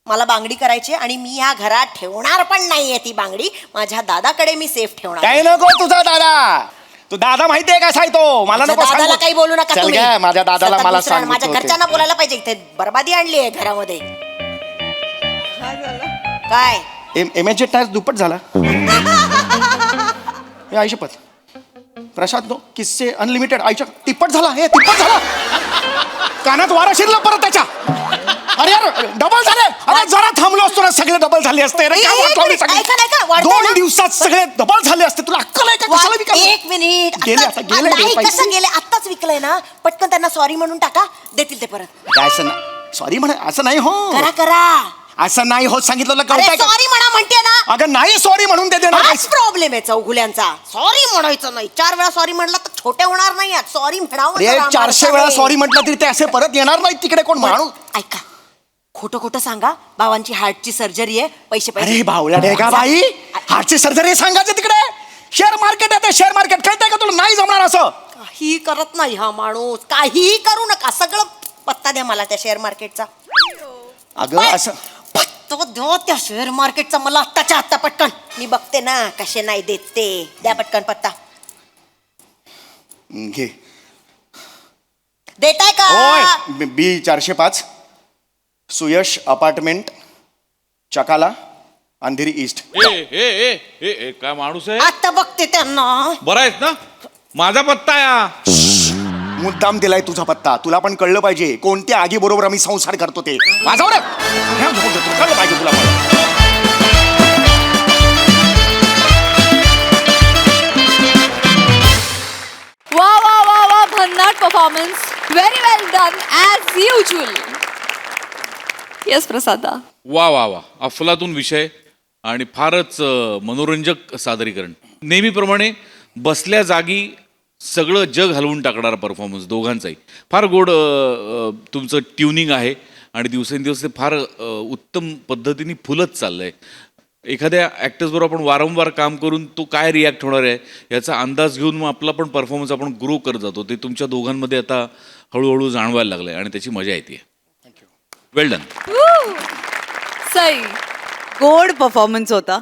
मला बांगडी करायची आणि मी ह्या घरात ठेवणार पण नाहीये ती बांगडी. माझ्या दादाकडे मी सेफ ठेवणार. काय नको तुझा दादा. तू दादा माहितीये का साय तो मला माझ्या नको दादाला सांगू. काही बोलू नका चल तुम्ही. काय माझ्या दादाला सतत मला दुसऱ्या- सांग. माझ्या घरच्यांना बोलायला पाहिजे. इथे बरबादी आणली आहे घरामध्ये. काय एमएचे टॅक्स दुप्पट झाला. हे आयुष्यपत प्रसाद नो किस्से अनलिमिटेड आयुष्य तिप्पट झाला. हे तिप्पट झाला. कानात वारा शिरला परत त्याच्या. अरे यार डबल झाले. अरे जरा थांबलो असतो ना सगळे डबल झाले असते. रे काय वाट लावली सगळी. ऐका, ऐका, वाढतंय 2 ना? दिवसात सगळे डबल झाले असते. तुला अक्कल आहे का कशाला विकायला? एक मिनिट. गेले आत्ताच- आता, गेले नाही, ते पैसे. कसं गेले? आत्ताच विकलंय ना. पटकन त्यांना सॉरी म्हणून टाका. देतील ते परत. काय असं ना सॉरी म्हणा असं नाही हो. करा. असं नाही होत सांगितलं अरे कळतंय का? सॉरी म्हणा म्हणते ना. अगं नाही सॉरी म्हणून ते देणार हाच प्रॉब्लेम आहे चौगुल्यांचा. सॉरी म्हणायचं नाही. 4 वेळा सॉरी म्हटलं तर छोटे होणार नाही. सॉरी म्हणावं अरे जरा 400 वेळा माणसाने. सॉरी म्हटलं तरी ते असे परत येणार नाही तिकडे कोण माणूस. ऐका, खोटं खोटं सांगा. बाबांची हार्टची सर्जरी आहे. पैसे अरे बावळ्या आहे का बाई. हार्टची सर्जरी सांगायचं तिकडे. शेअर मार्केट आहे ते शेअर मार्केट. कळतंय का तुला नाही जमणार असं. काही करत नाही हा माणूस. काहीही करू नका. सगळं पत्ता द्या मला त्या शेअर मार्केटचा. अगं असं पत्ता द्या त्या शेअर मार्केटचा मला आत्ताच्या आत्ता पटकन. मी बघते ना कसे नाही देत ते. द्या पटकन पत्ता. घे. देताय का? होय B 405 Suyash apartment Chakala Andheri east. ए ए ए ए ए, काय माणूस आहे. आता बघते त्यांना. बरं आहेस ना. माझा पत्ता या. मुद्दाम दिलाय तुझा पत्ता. तुला पण कळलं पाहिजे कोणत्या आगी बरोबर आम्ही संसार करतो ते. वाजव रे. कळलं पाहिजे तुला पण. वा वा वा वा भन्नाट परफॉर्मन्स. व्हेरी वेल डन ॲज युजल. येस प्रसादा. वा वा वा अफलातून विषय आणि फारच मनोरंजक सादरीकरण. नेहमीप्रमाणे बसल्या जागी सगळं जग हलवून टाकणारा परफॉर्मन्स दोघांचाही. फार गोड तुमचं ट्युनिंग आहे आणि दिवसेंदिवस ते फार उत्तम पद्धतीने फुलत चाललं आहे. एखाद्या ॲक्टर्सबरोबर आपण वारंवार काम करून तो काय रिॲक्ट होणार आहे याचा अंदाज घेऊन मग आपला पण परफॉर्मन्स आपण ग्रो करत जातो. ते तुमच्या दोघांमध्ये आता हळूहळू जाणवायला लागलं आहे आणि त्याची मजा येते. वेल डन. सई. गोड परफॉर्मन्स होता.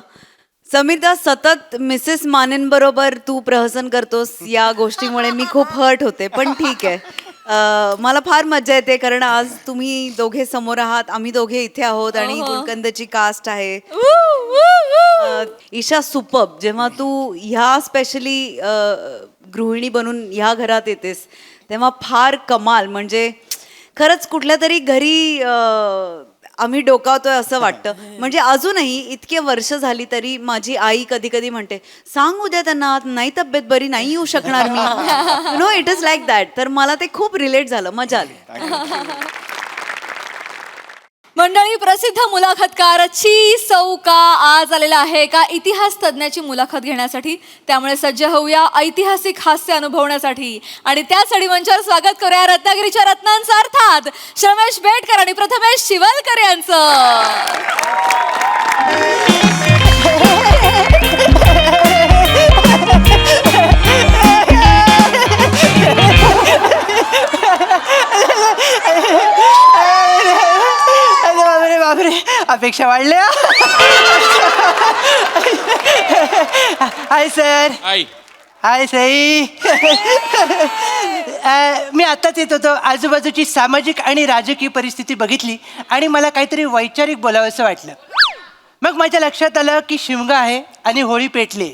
समीरदा सतत मिसेस मानेंबरोबर तू प्रहसन करतोस या गोष्टीमुळे मी खूप हर्ट होते. पण ठीक आहे. मला फार मजा येते कारण आज तुम्ही दोघे समोर आहात. आम्ही दोघे इथे आहोत आणि गुलकंदची कास्ट आहे. ईशा सुपर्ब. जेव्हा तू ह्या स्पेशली गृहिणी बनून ह्या घरात येतेस तेव्हा फार कमाल. म्हणजे खरंच कुठल्या तरी घरी आम्ही डोकावतोय असं वाटतं. म्हणजे अजूनही इतके वर्ष झाली तरी माझी आई कधी कधी म्हणते सांग उद्या त्यांना नाही तब्येत बरी नाही येऊ शकणार मी. No it is like that. तर मला ते खूप रिलेट झालं. मजा आली. मंडळी प्रसिद्ध मुलाखतकार ची सौका आज आलेला आहे एका इतिहास तज्ञाची मुलाखत घेण्यासाठी. त्यामुळे सज्ज होऊया ऐतिहासिक हास्य अनुभवण्यासाठी आणि त्यासाठी मंचावर स्वागत करूया रत्नागिरीच्या रत्नांचं अर्थात श्रमेश बेटकर आणि प्रथमेश शिवलकर यांचं. बापरे बापरे अपेक्षा वाढल्या. Hi sir. आई हाय सई. मी आत्ताच येत होतो. आजूबाजूची सामाजिक आणि राजकीय परिस्थिती बघितली आणि मला काहीतरी वैचारिक बोलावंसं वाटलं. मग माझ्या लक्षात आलं की शिमगा आहे आणि होळी पेटली.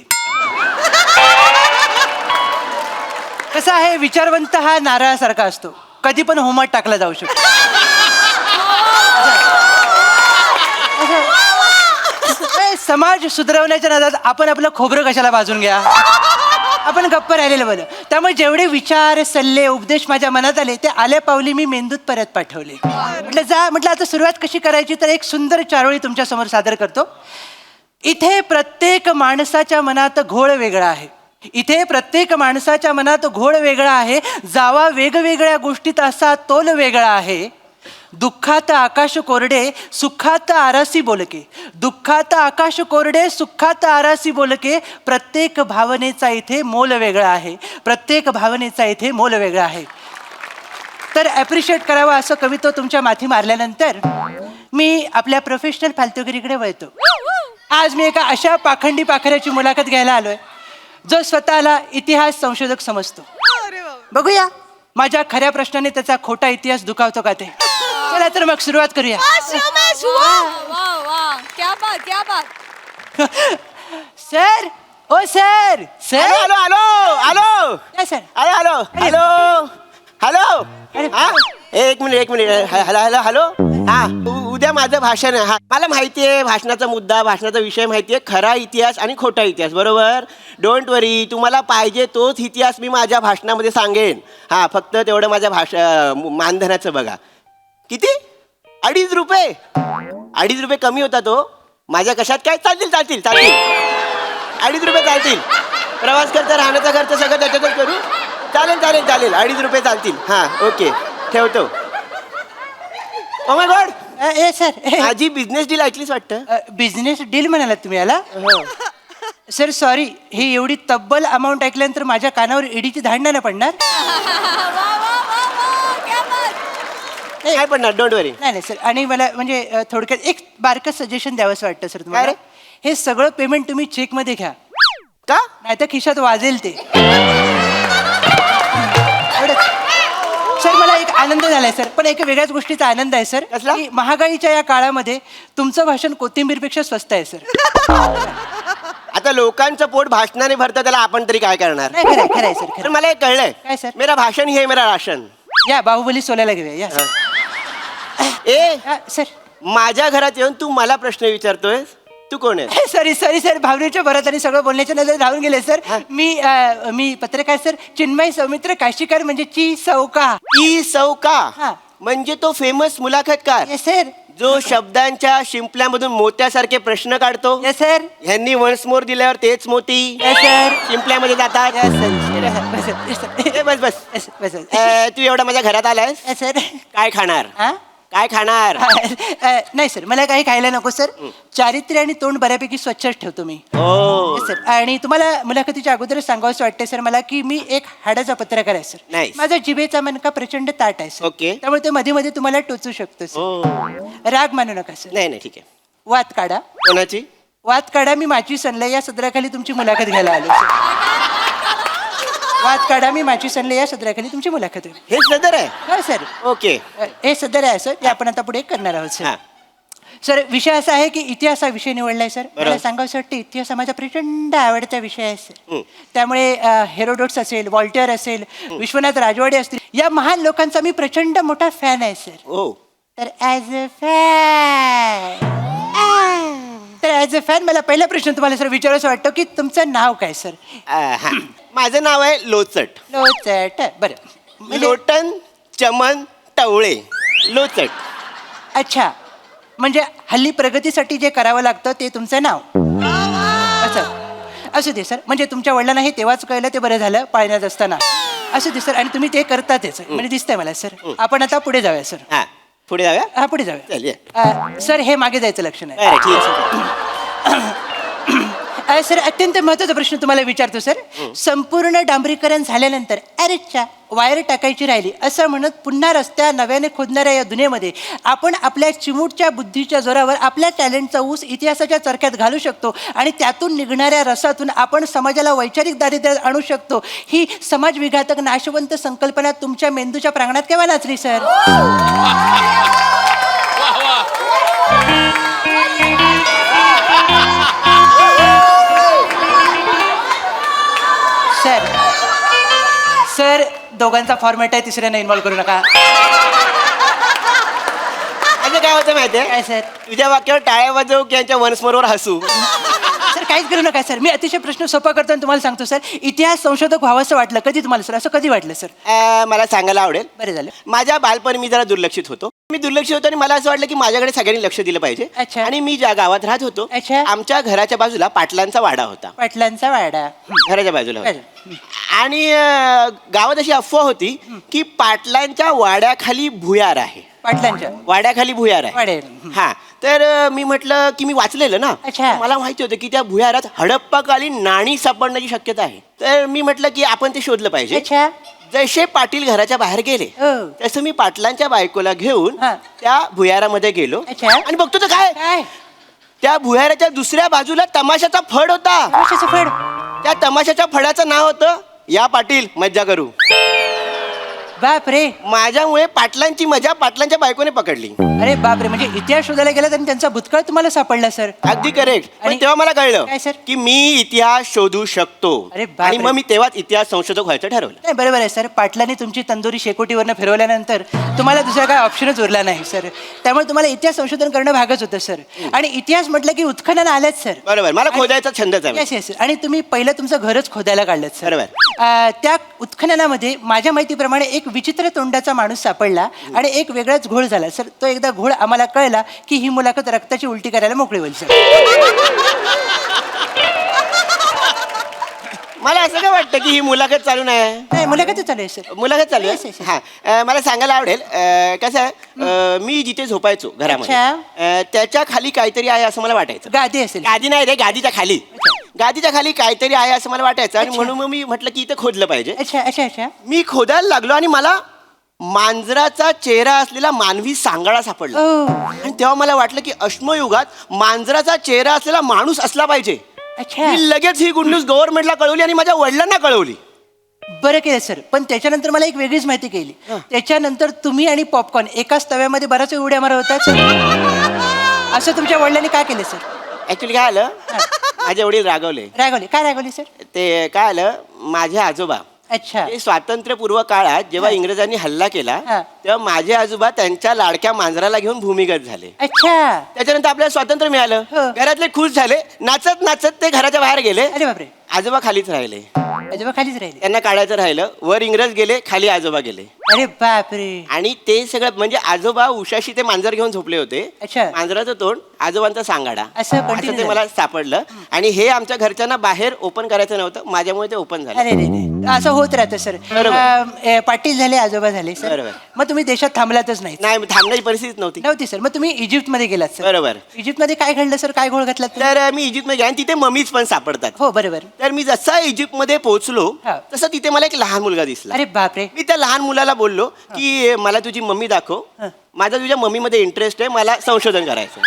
कसं आहे विचारवंत हा नारळासारखा असतो. कधी पण होमात टाकला जाऊ शकतो. समाज सुधारवण्याच्या नादात आपण आपलं खोबरं कशाला भाजून घ्या. आपण गप्प राहिलेलं बरं. त्यामुळे जेवढे विचार सल्ले उपदेश माझ्या मनात आले ते आल्या पावली मी मेंदूत परत पाठवले. म्हटलं आता सुरुवात कशी करायची, तर एक सुंदर चारोळी तुमच्या समोर सादर करतो. इथे प्रत्येक माणसाच्या मनात घोळ वेगळा आहे. इथे प्रत्येक माणसाच्या मनात घोळ वेगळा आहे. जावा वेगवेगळ्या गोष्टीत असा तोल वेगळा आहे. दुःखात आकाश कोरडे सुखात आरासी बोलके. दुःखात आकाश कोरडे सुखात आरासी बोलके. प्रत्येक भावनेचा इथे मोल वेगळा आहे. प्रत्येक भावनेचा इथे मोल वेगळा आहे. तर ॲप्रिशिएट करावं असं कवित्व तुमच्या माथी मारल्यानंतर मी आपल्या प्रोफेशनल फालतुगिरीकडे वळतो. आज मी एका अशा पाखंडी पाखऱ्याची मुलाखत घ्यायला आलोय जो स्वतःला इतिहास संशोधक समजतो. बघूया माझ्या खऱ्या प्रश्नाने त्याचा खोटा इतिहास दुखावतो का ते. चला तर मग सुरुवात करूया. क्या बात क्या बात. सर ओ sir sir hello hello hello काय sir hello hello hello hello हा एक मिनिट हॅलो हॅलो हॅलो हा उद्या माझं भाषण आहे. हा मला माहिती आहे भाषणाचा मुद्दा भाषणाचा विषय माहिती आहे. खरा इतिहास आणि खोटा इतिहास बरोबर. डोंट वरी तुम्हाला पाहिजे तोच इतिहास मी माझ्या भाषणामध्ये सांगेन. हा फक्त तेवढं माझ्या मानधनाचं बघा. किती 2.5 रुपये 2.5 रुपये कमी होता तो माझ्या कशात काय चालतील 2.5 रुपये चालतील. प्रवास खर्च राहण्याचा खर्च सगळं त्याच्यातच करू. चालेल 2.5 रुपये चालतील. हां ओके ठेवतो. Oh my God A sir माझी बिझनेस डील ऐकलीच वाटतं. बिझनेस डील म्हणालात तुम्ही याला. सर सॉरी, ही एवढी तब्बल अमाऊंट ऐकल्यानंतर माझ्या कानावर ईडीची धाड नाही पडणार. काय पडणार डोंट वरी. नाही सर. आणि मला म्हणजे थोडक्यात एक बारकं सजेशन द्यावंसं वाटतं सर तुम्हाला. हे सगळं पेमेंट तुम्ही चेकमध्ये घ्या का नाही तर खिशात वाजेल ते. सर मला एक आनंद झालाय सर, पण एका वेगळ्याच गोष्टीचा आनंद आहे सर. की महागाईच्या या काळामध्ये तुमचं भाषण कोथिंबीरपेक्षा स्वस्त आहे सर. आता लोकांचं पोट भाषणाने भरतं त्याला आपण तरी काय करणार. खरंय सर तर मला एक कळलंय. काय सर. मेरा भाषण ही है मेरा राशन. या बाहुबली सोलायला घेऊया या ए सर. माझ्या घरात येऊन तू मला प्रश्न विचारतोय. तू कोण आहे. सॉरी सर, भावनेच्या भरात आणि सगळं बोलण्याच्या नजर राहून गेले सर. मी पत्रकार सर चिन्मय सौमित्र काशीकर म्हणजे ची सौका. म्हणजे तो फेमस मुलाखतकार सर जो शब्दांच्या शिंपल्यामधून मोत्यासारखे प्रश्न काढतो. सर ह्यांनी वन्स मोर दिल्यावर तेच मोती सर शिंपल्यामध्ये जातात. बस तू एवढा माझ्या घरात आलायस. सर काय खाणार. काय खाणार. नाही सर मला काही खायला नको सर. चारित्र्य आणि तोंड बऱ्यापैकी स्वच्छच ठेवतो मी. सर आणि तुम्हाला मुलाखतीच्या अगोदरच सांगावंसं वाटतंय सर मला की मी एक हाडाचा पत्रकार आहे सर. माझा जिभेचा मनका प्रचंड ताट आहे सर. ओके. त्यामुळे ते मध्ये मध्ये तुम्हाला टोचू शकतो सर. राग मानू नका सर. नाही ठीक आहे. वाद काढा. कोणाची वाद काढा. मी माझी सनलय या सदराखाली तुमची मुलाखत घ्यायला आलो सर. वाद काढा. मी माझी सनलय या सदराखाली तुमची मुलाखत. हे सदर आहे. हो सर. ओके. हे सदर आहे सर. ते आपण आता पुढे करणार आहोत सर. सर विषय असा आहे की इतिहास हा विषय निवडलाय सर. मला सांगावंसं वाटतं इतिहास हा माझा प्रचंड आवडता विषय आहे सर. त्यामुळे हेरोडोट्स असेल वॉल्टर असेल विश्वनाथ राजवाडे असतील या महान लोकांचा मी प्रचंड मोठा फॅन आहे सर. तर ॲज अ फॅन मला पहिला प्रश्न तुम्हाला सर विचारायचं वाटतं की तुमचं नाव काय सर. माझं नाव आहे लोचट. लोचट बरं. लोटन चमन टवळे लोचट. अच्छा म्हणजे हल्ली प्रगतीसाठी जे करावं लागतं ते तुमचं नाव. असं दे सर. म्हणजे तुमच्या वडिलांना हे तेव्हाच कळलं ते बरं झालं पाळण्यात असताना. असं दे सर. आणि तुम्ही ते करतातच म्हणजे दिसतंय मला सर. आपण आता पुढे जाऊया सर. पुढे जाऊया. हा पुढे जाऊया सर. हे मागे जायचं लक्षण आहे. सर अत्यंत महत्त्वाचा प्रश्न तुम्हाला विचारतो सर. संपूर्ण डांबरीकरण झाल्यानंतर अरेच्या वायर टाकायची राहिली असं म्हणत पुन्हा रस्त्या नव्याने खोदणाऱ्या या दुनियेमध्ये आपण आपल्या चिमूटच्या बुद्धीच्या जोरावर आपल्या टॅलेंटचा ऊस इतिहासाच्या चरख्यात घालू शकतो आणि त्यातून निघणाऱ्या रसातून आपण समाजाला वैचारिक दारिद्र्यात आणू शकतो. ही समाजविघातक नाशवंत संकल्पना तुमच्या मेंदूच्या प्रांगणात केव्हा नाचली सर. सर सर दोघांचा फॉर्मॅट आहे तिसऱ्यांना इन्व्हॉल्व करू नका. काय होतं माहितीये काय सर. तुझ्या वाक्यावर टाळ्या वाजवू की यांच्या वन्स मोरवर हसू. सर काहीच करू नका सर. मी अतिशय प्रश्न सोपा करतो आणि तुम्हाला सांगतो सर. इतिहास संशोधक व्हावंसं वाटलं कधी तुम्हाला सर? असं कधी वाटलं सर? मला सांगायला आवडेल. बरं झालं. माझ्या बालपणी मी जरा दुर्लक्षित होतो. मी दुर्लक्षित होतो आणि मला असं वाटलं की माझ्याकडे सगळ्यांनी लक्ष दिलं पाहिजे. अच्छा. आणि मी ज्या गावात राहत होतो अच्छा. आमच्या घराच्या बाजूला पाटलांचा वाडा होता. पाटलांचा वाडा. घराच्या बाजूला होता. बरं. आणि गावात अशी अफवा होती की पाटलांच्या वाड्याखाली भुयार आहे. पाटलांच्या वाड्याखाली भुयार आहे. वाड्यावर. हा तर मी म्हटलं की मी वाचलेलं ना. अच्छा. मला माहिती होतं की त्या भुयारात हडप्पाकालीन नाणी सापडण्याची शक्यता आहे. तर मी म्हटलं की आपण ते शोधलं पाहिजे. अच्छा. जसे पाटील घराच्या बाहेर गेले हो. तसं मी पाटलांच्या बायकोला घेऊन हा. त्या भुयारामध्ये गेलो. अच्छा. आणि बघतो तर काय काय? त्या भुयाराच्या दुसऱ्या बाजूला तमाशाचा फड होता. कशाचं फड? त्या तमाशाच्या फडाचं नाव होतं या पाटील मज्जा करू. बाप रे. माझ्यामुळे पाटलांची मजा पाटलांच्या बायकोने पकडली. अरे बापरे, म्हणजे इतिहास शोधायला गेला आणि त्यांचा भूतकाळ तुम्हाला सापडला सर. अगदी करेक्ट. पण आणि- तेव्हा मला कळलं काय सर? की मी इतिहास शोधू शकतो. अरे बापरे. आणि मग मी तेव्हाच इतिहास संशोधक व्हायचं ठरवलं. नाही बरोबर आहे सर. पाटलांनी तुमची तंदुरी शेकोटीवरनं फिरवल्यानंतर तुम्हाला दुसरा काय ऑप्शनच उरला नाही सर. त्यामुळे तुम्हाला इतिहास संशोधन करणं भागच होतं सर. आणि इतिहास म्हटलं की उत्खनन आलंच सर. बरोबर. मला खोदायचा छंदच आहे. Yes yes. आणि तुम्ही पहिलं तुमचं घरच खोदायला काढलं सर. बरोबर. त्या उत्खननामध्ये माझ्या माहितीप्रमाणे एक विचित्र तोंडाचा माणूस सापडला आणि एक वेगळाच घोळ झाला सर. तो एकदा घोळ आम्हाला कळला की ही मुलाखत रक्ताची उलटी करायला मोकळी होईल सर. मला असं काय वाटतं की ही मुलाखत चालू नाही. नाही मुलाखत चालू आहे सर. मुलाखत चालू Yes, आहे. yes, yes. हा मला सांगायला आवडेल कसं आहे मी जिथे झोपायचो घरामध्ये त्याच्या खाली काहीतरी आहे असं मला वाटायचं. गादी असेल. गादी नाही रे, गादीच्या खाली. गादीच्या खाली काहीतरी आहे असं मला वाटायचं. आणि म्हणून मग मी म्हटलं की इथे खोदलं पाहिजे. अच्छा अच्छा अच्छा. मी खोदायला लागलो आणि मला मांजराचा चेहरा असलेला मानवी सांगाडा सापडला. आणि तेव्हा मला वाटलं की अश्मयुगात मांजराचा चेहरा असलेला माणूस असला पाहिजे. अच्छा. मी लगेच ही गुड न्यूज गव्हर्नमेंटला कळवली आणि माझ्या वडिलांना कळवली. बरं केलं सर. पण त्याच्यानंतर मला एक वेगळीच माहिती केली. त्याच्यानंतर तुम्ही आणि पॉपकॉर्न एकाच तव्यामध्ये बराच वेळ उड्या मारत होता सर. असं तुमच्या वडिलांनी काय केलं सर? ऍक्च्युली काय आलं माझे वडील रागवले. रागवले? काय रागवले सर? ते काय आलं माझे आजोबा अच्छा. हे स्वातंत्र्यपूर्व काळात जेव्हा इंग्रजांनी हल्ला केला हा. तेव्हा माझे आजोबा त्यांच्या लाडक्या मांजराला घेऊन भूमिगत झाले. अच्छा. त्याच्यानंतर आपल्याला स्वातंत्र्य मिळालं. हो. घरातले खुश झाले. नाचत नाचत ते घराच्या बाहेर गेले. अरे बापरे. आजोबा खालीच राहिले. आजोबा खालीच राहिले. त्यांना काढायचं राहिलं. वर इंग्रज गेले, खाली आजोबा गेले. अरे बापरे. आणि ते सगळं म्हणजे आजोबा उशाशी ते मांजर घेऊन झोपले होते. अच्छा. मांजराचं तोंड आजोबांचा सांगाडा असं असं continue ते झालं. मला सापडलं. आणि हे आमच्या घरच्यांना बाहेर ओपन करायचं नव्हतं. माझ्यामुळे ते ओपन झालं. अरे रे असं होत राहतं सर. बरोबर. पाटील झाले, आजोबा झाले सर. बरोबर. मग तुम्ही देशात थांबलातच नाही? नाही थांबण्याची परिस्थिती नव्हती. नव्हती सर. मग तुम्ही इजिप्तमध्ये गेलात सर. बरोबर. इजिप्तमध्ये काय घडलं सर? काय घोळ घातला? तर मी इजिप्तमध्ये गेले आणि तिथे ममीज पण सापडतात. हो बरोबर. तर मी जसा इजिप्तमध्ये पोहोचलो हा. तसं तिथे मला एक लहान मुलगा दिसला. अरे बापरे. मी त्या लहान मुलाला बोललो की मला तुझी मम्मी दाखव. माझा तुझ्या मम्मीमध्ये इंटरेस्ट आहे, मला संशोधन करायचं.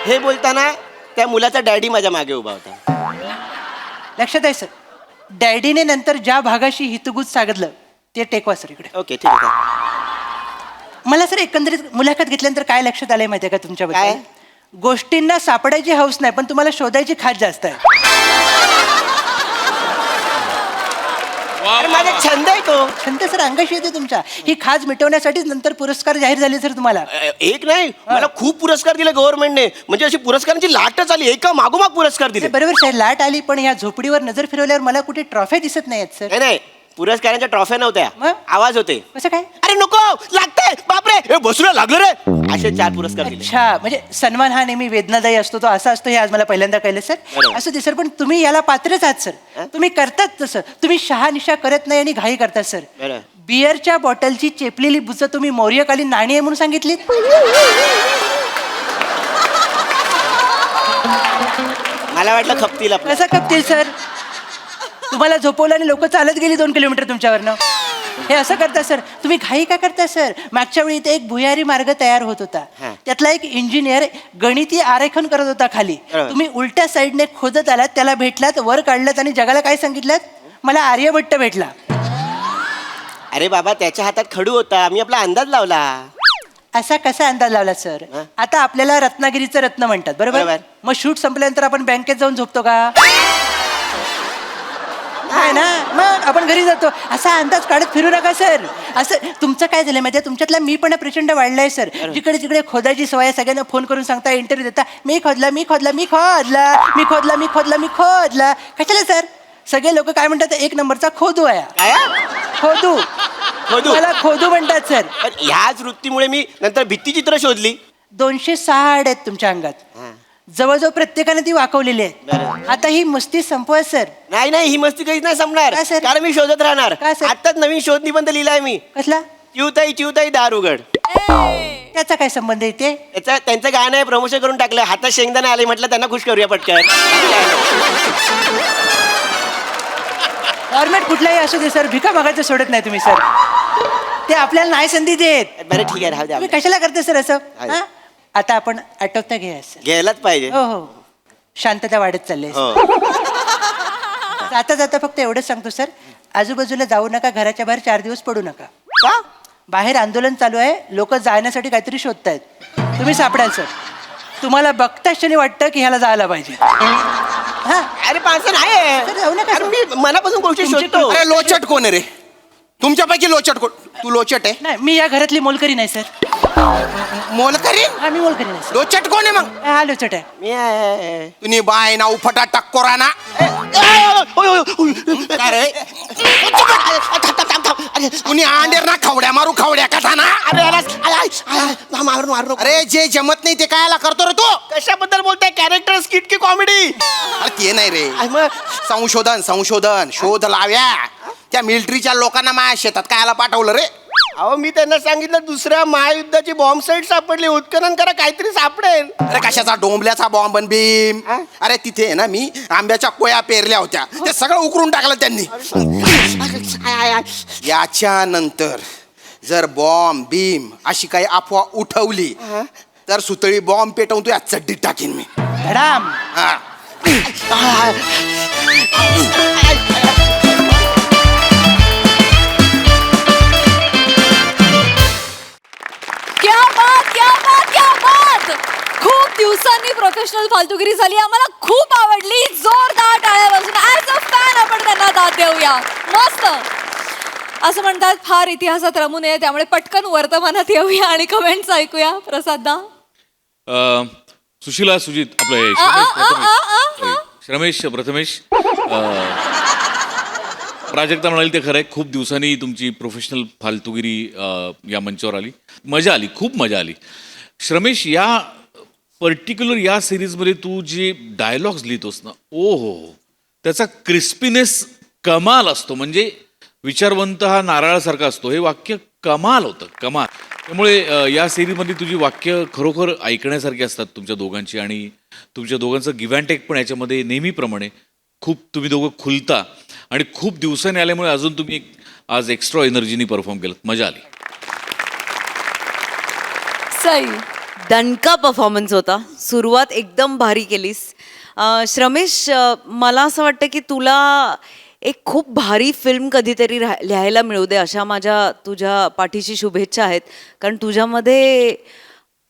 हे बोलताना त्या मुलाचा डॅडी माझ्या मागे उभा होता. लक्षात आहे सर. डॅडीने नंतर ज्या भागाशी हितगुज सांगितलं ते टेकवा सर इकडे. ओके ठीक आहे. मला सर एकंदरीत मुलाखत घेतल्यानंतर काय लक्षात आलंय माहितीये का तुमच्याबद्दल? काय? गोष्टींना सापडायची हौस नाही पण तुम्हाला शोधायची खात जास्त आहे. अरे, माझा छंद आहे तो. छंद सर अंगाशी येते तुमच्या. ही खाज मिटवण्यासाठीच नंतर पुरस्कार जाहीर झाले सर तुम्हाला. एक नाही मला खूप पुरस्कार दिले गव्हर्नमेंटने. म्हणजे अशी पुरस्कारांची लाटच आली. एका मागोमाग पुरस्कार दिले. बरोबर सर. लाट आली पण या झोपडीवर नजर फिरवल्यावर मला कुठे ट्रॉफ्या दिसत नाहीत सर. नाही पुरस्कारांच्या ट्रॉफ्या नव्हत्या. मग? आवाज होते. कसं काय? अरे नको लागतंय बापरे हे बसूला लागलं रे. असे 4 पुरस्कार दिले. अच्छा. म्हणजे सन्मान हा नेहमी वेदनादायी असतो तो असा असतो हे आज मला पहिल्यांदा कळलं सर. बरोबर. असं ते सर. पण तुम्ही याला पात्रच आहात सर. तुम्ही करतात तसं. तुम्ही शहानिशा करत नाही आणि घाई करतात सर. बरं. बियरच्या बॉटलची चेपलेली बुचं तुम्ही मौर्यकालीन नाणी आहे म्हणून सांगितलीत. मला वाटलं खपतील आपलं. कसं कपतील सर? तुम्हाला झोपवलं आणि लोक चालत गेली 2 किलोमीटर तुमच्यावरनं. हे असं करता सर. तुम्ही घाई का करता सर? मागच्या वेळी इथे एक भुयारी मार्ग तयार होत होता. त्यातला एक इंजिनियर गणितीय आरेखन करत होता खाली. तुम्ही उलट्या साईडने खोदत आलात, त्याला भेटलात, वर काढलात आणि जगाला काय सांगितलं? मला आर्यभट्ट भेटला. अरे बाबा त्याच्या हातात खडू होता. आम्ही आपला अंदाज लावला. असा कसा अंदाज लावला सर? आता आपल्याला रत्नागिरीचं रत्न म्हणतात बरोबर. बरोबर. मग शूट संपल्यानंतर आपण बँकेत जाऊन झोपतो का? आहे ना, मग आपण घरी जातो. असा अंदाज काढत फिरू नका सर. असं तुमचं काय झालं माहिती, तुमच्यातला मी पण प्रचंड वाढलाय सर. जिकडे तिकडे खोदायची सवय, सगळ्यांना फोन करून सांगता, इंटरव्ह्यू देता, मी खोदला मी खोदला मी खोदला मी खोदला मी खोदला मी खोदला. कशाला सर? सगळे लोक काय म्हणतात, एक नंबरचा खोदू आहे. खोदू खोदू? मला खोदू म्हणतात सर. पण ह्याच वृत्तीमुळे मी नंतर भित्तीचित्र शोधली. 206 हाड आहेत तुमच्या अंगात, जवळजवळ प्रत्येकाने ती वाकवलेली आहे. आता ही मस्ती संपवा सर. नाही नाही, ही मस्ती काहीच नाही संपणार. का सर? कारण मी शोधत राहणार. का सर? आत्ताच नवीन शोध निबंध लिहिलाय मी. कसला? चिवताई दार उघड. त्याचा काय संबंध येते? त्यांचं गाणं आहे, प्रमोशन करून टाकलं. हातात शेंगदाणे आले, म्हटलं त्यांना खुश करूया पटकन. फॉर्मॅट कुठलाही असू दे सर, भिका मागायचं सोडत नाही तुम्ही सर. ते आपल्याला नाही संधी देत. बरं ठीक आहे, राहू द्या. तुम्ही कशाला करते सर असं? हा? आता आपण आटोपता घ्या सर. घ्यायलाच पाहिजे. हो हो, शांतता वाढत चालली आहे. हो. जाता जाता फक्त एवढंच सांगतो सर, आजूबाजूला जाऊ नका, घराच्या बाहेर 4 दिवस पडू नका. का? बाहेर आंदोलन चालू आहे, लोक जाण्यासाठी काहीतरी शोधतायत. तुम्ही सापडाल सर. तुम्हाला बघताच क्षणी वाटतं की ह्याला जायला पाहिजे. हा, अरे पार्सल आहे. सर जाऊ नका अरे सर. मी मनापासून गोष्टी तुमची शोधतो. अरे लोचट कोण आहे रे? तुमच्यापैकी लोचट कोण? तू लोचट आहे? नाही, मी या घरातली मोलकरी नाही सर. मोलकरी? हा, मी मोलकरी नाही सर. लोचट कोण आहे मग? हा, लोचट आहे. मी आहे. तुम्ही बाय ना उफटा टक्कोरा ना. काय रे? कुणी अंडेर ना खवड्या मारू, खवड्या कथा ना. अरे जे जमत नाही ते कायला करतो रे तू? कशाबद्दल बोलताय? कॅरेक्टर, स्किट की कॉमेडी? अरे ते नाही रे, मग संशोधन शोध लाव्या. त्या मिलिटरीच्या लोकांना माझ्या शेतात कायला पाठवलं रे? अहो मी त्यांना सांगितलं दुसऱ्या महायुद्धाची बॉम्ब साईट सापडली, उत्खनन करा, काहीतरी सापडेल. अरे कशाचा डोंबल्याचा बॉम्ब आणि भीम? अरे तिथे आहे ना, मी आंब्याच्या कोया पेरल्या होत्या, ते सगळं उकरून टाकलं त्यांनी. याच्यानंतर जर बॉम्ब भीम अशी काही अफवा उठवली तर सुतळी बॉम्ब पेटवून तू या चड्डीत टाकीन मी. धडाम. हा. क्या बात, क्या बात, क्या बात. खूप दिवसांनी प्रोफेशनल फालतूगिरी झाली, आम्हाला खूप आवडली. जोरदार टाळ्या वाजून ऍज अ फॅन आपण त्यांना दाद देऊया. मस्त. असं म्हणतात फार इतिहासात रमू नये, त्यामुळे पटकन वर्तमानात येऊया आणि कमेंट्स ऐकूया. प्रसादा. सुशीला, सुजित, आपलं श्रमेश प्रथमेश, प्राजक्ता म्हणाली ते खरं आहे. खूप दिवसांनी तुमची प्रोफेशनल फालतूगिरी या मंचावर आली. मजा आली, खूप मजा आली. श्रमेश, या पर्टिक्युलर या सिरीजमध्ये तू जे डायलॉग्स लिहितोस ना, ओ हो, त्याचा क्रिस्पीनेस कमाल असतो. म्हणजे विचारवंत हा नारळासारखा असतो, हे वाक्य कमाल होतं, कमाल. त्यामुळे या सिरीजमध्ये तुझी वाक्य खरोखर ऐकण्यासारखी असतात तुमच्या दोघांची, आणि तुमच्या दोघांचं गिव्ह अँड टेक पण याच्यामध्ये नेहमीप्रमाणे खूप तुम्ही दोघं खुलता. आणि खूप दिवसांनी आल्यामुळे अजून तुम्ही आज एक्स्ट्रा एनर्जीनी परफॉर्म केलं. मजा आली. सई. दणका परफॉर्मन्स होता. सुरुवात एकदम भारी केलीस. श्रमेश, मला असं वाटतं की तुला एक खूप भारी फिल्म कधीतरी लिहायला मिळू दे, अशा तुझ्या पाठीशी शुभेच्छा आहेत. कारण तुझ्यामध्ये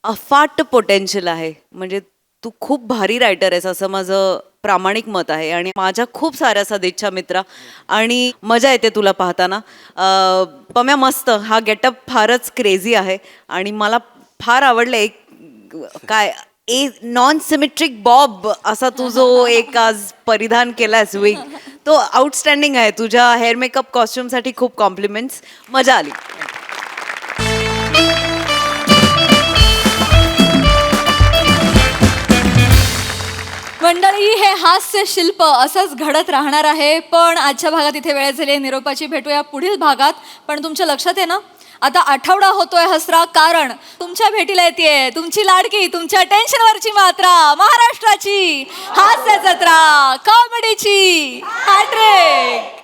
अफाट पोटेन्शियल आहे. म्हणजे तू खूप भारी रायटर आहेस, असं माझं प्रामाणिक मत आहे. आणि माझ्या खूप साऱ्या सदिच्छा मित्रा, आणि मजा येते तुला पाहताना. पम्या, मस्त. हा गेटअप फारच क्रेझी आहे आणि मला फार आवडलं. एक काय नॉन सिमेट्रिक बॉब असा तू जो एक आज परिधान केलास विग, तो आउटस्टँडिंग आहे. तुझ्या हेअर मेकअप कॉस्ट्युमसाठी खूप कॉम्प्लिमेंट्स. मजा आली. मंडळी, हे हास्य शिल्प असंच घडत राहणार आहे. पण आजच्या भागात इथे वेळ झाली आहे निरोपाची. भेटूया पुढील भागात. पण तुमच्या लक्षात आहे ना, आता आठवडा होतोय हसरा, कारण तुमच्या भेटीला येते तुमची लाडकी, तुमच्या टेन्शनवरची मात्रा, महाराष्ट्राची हास्य जत्रा, कॉमेडीची हॅट्रिक.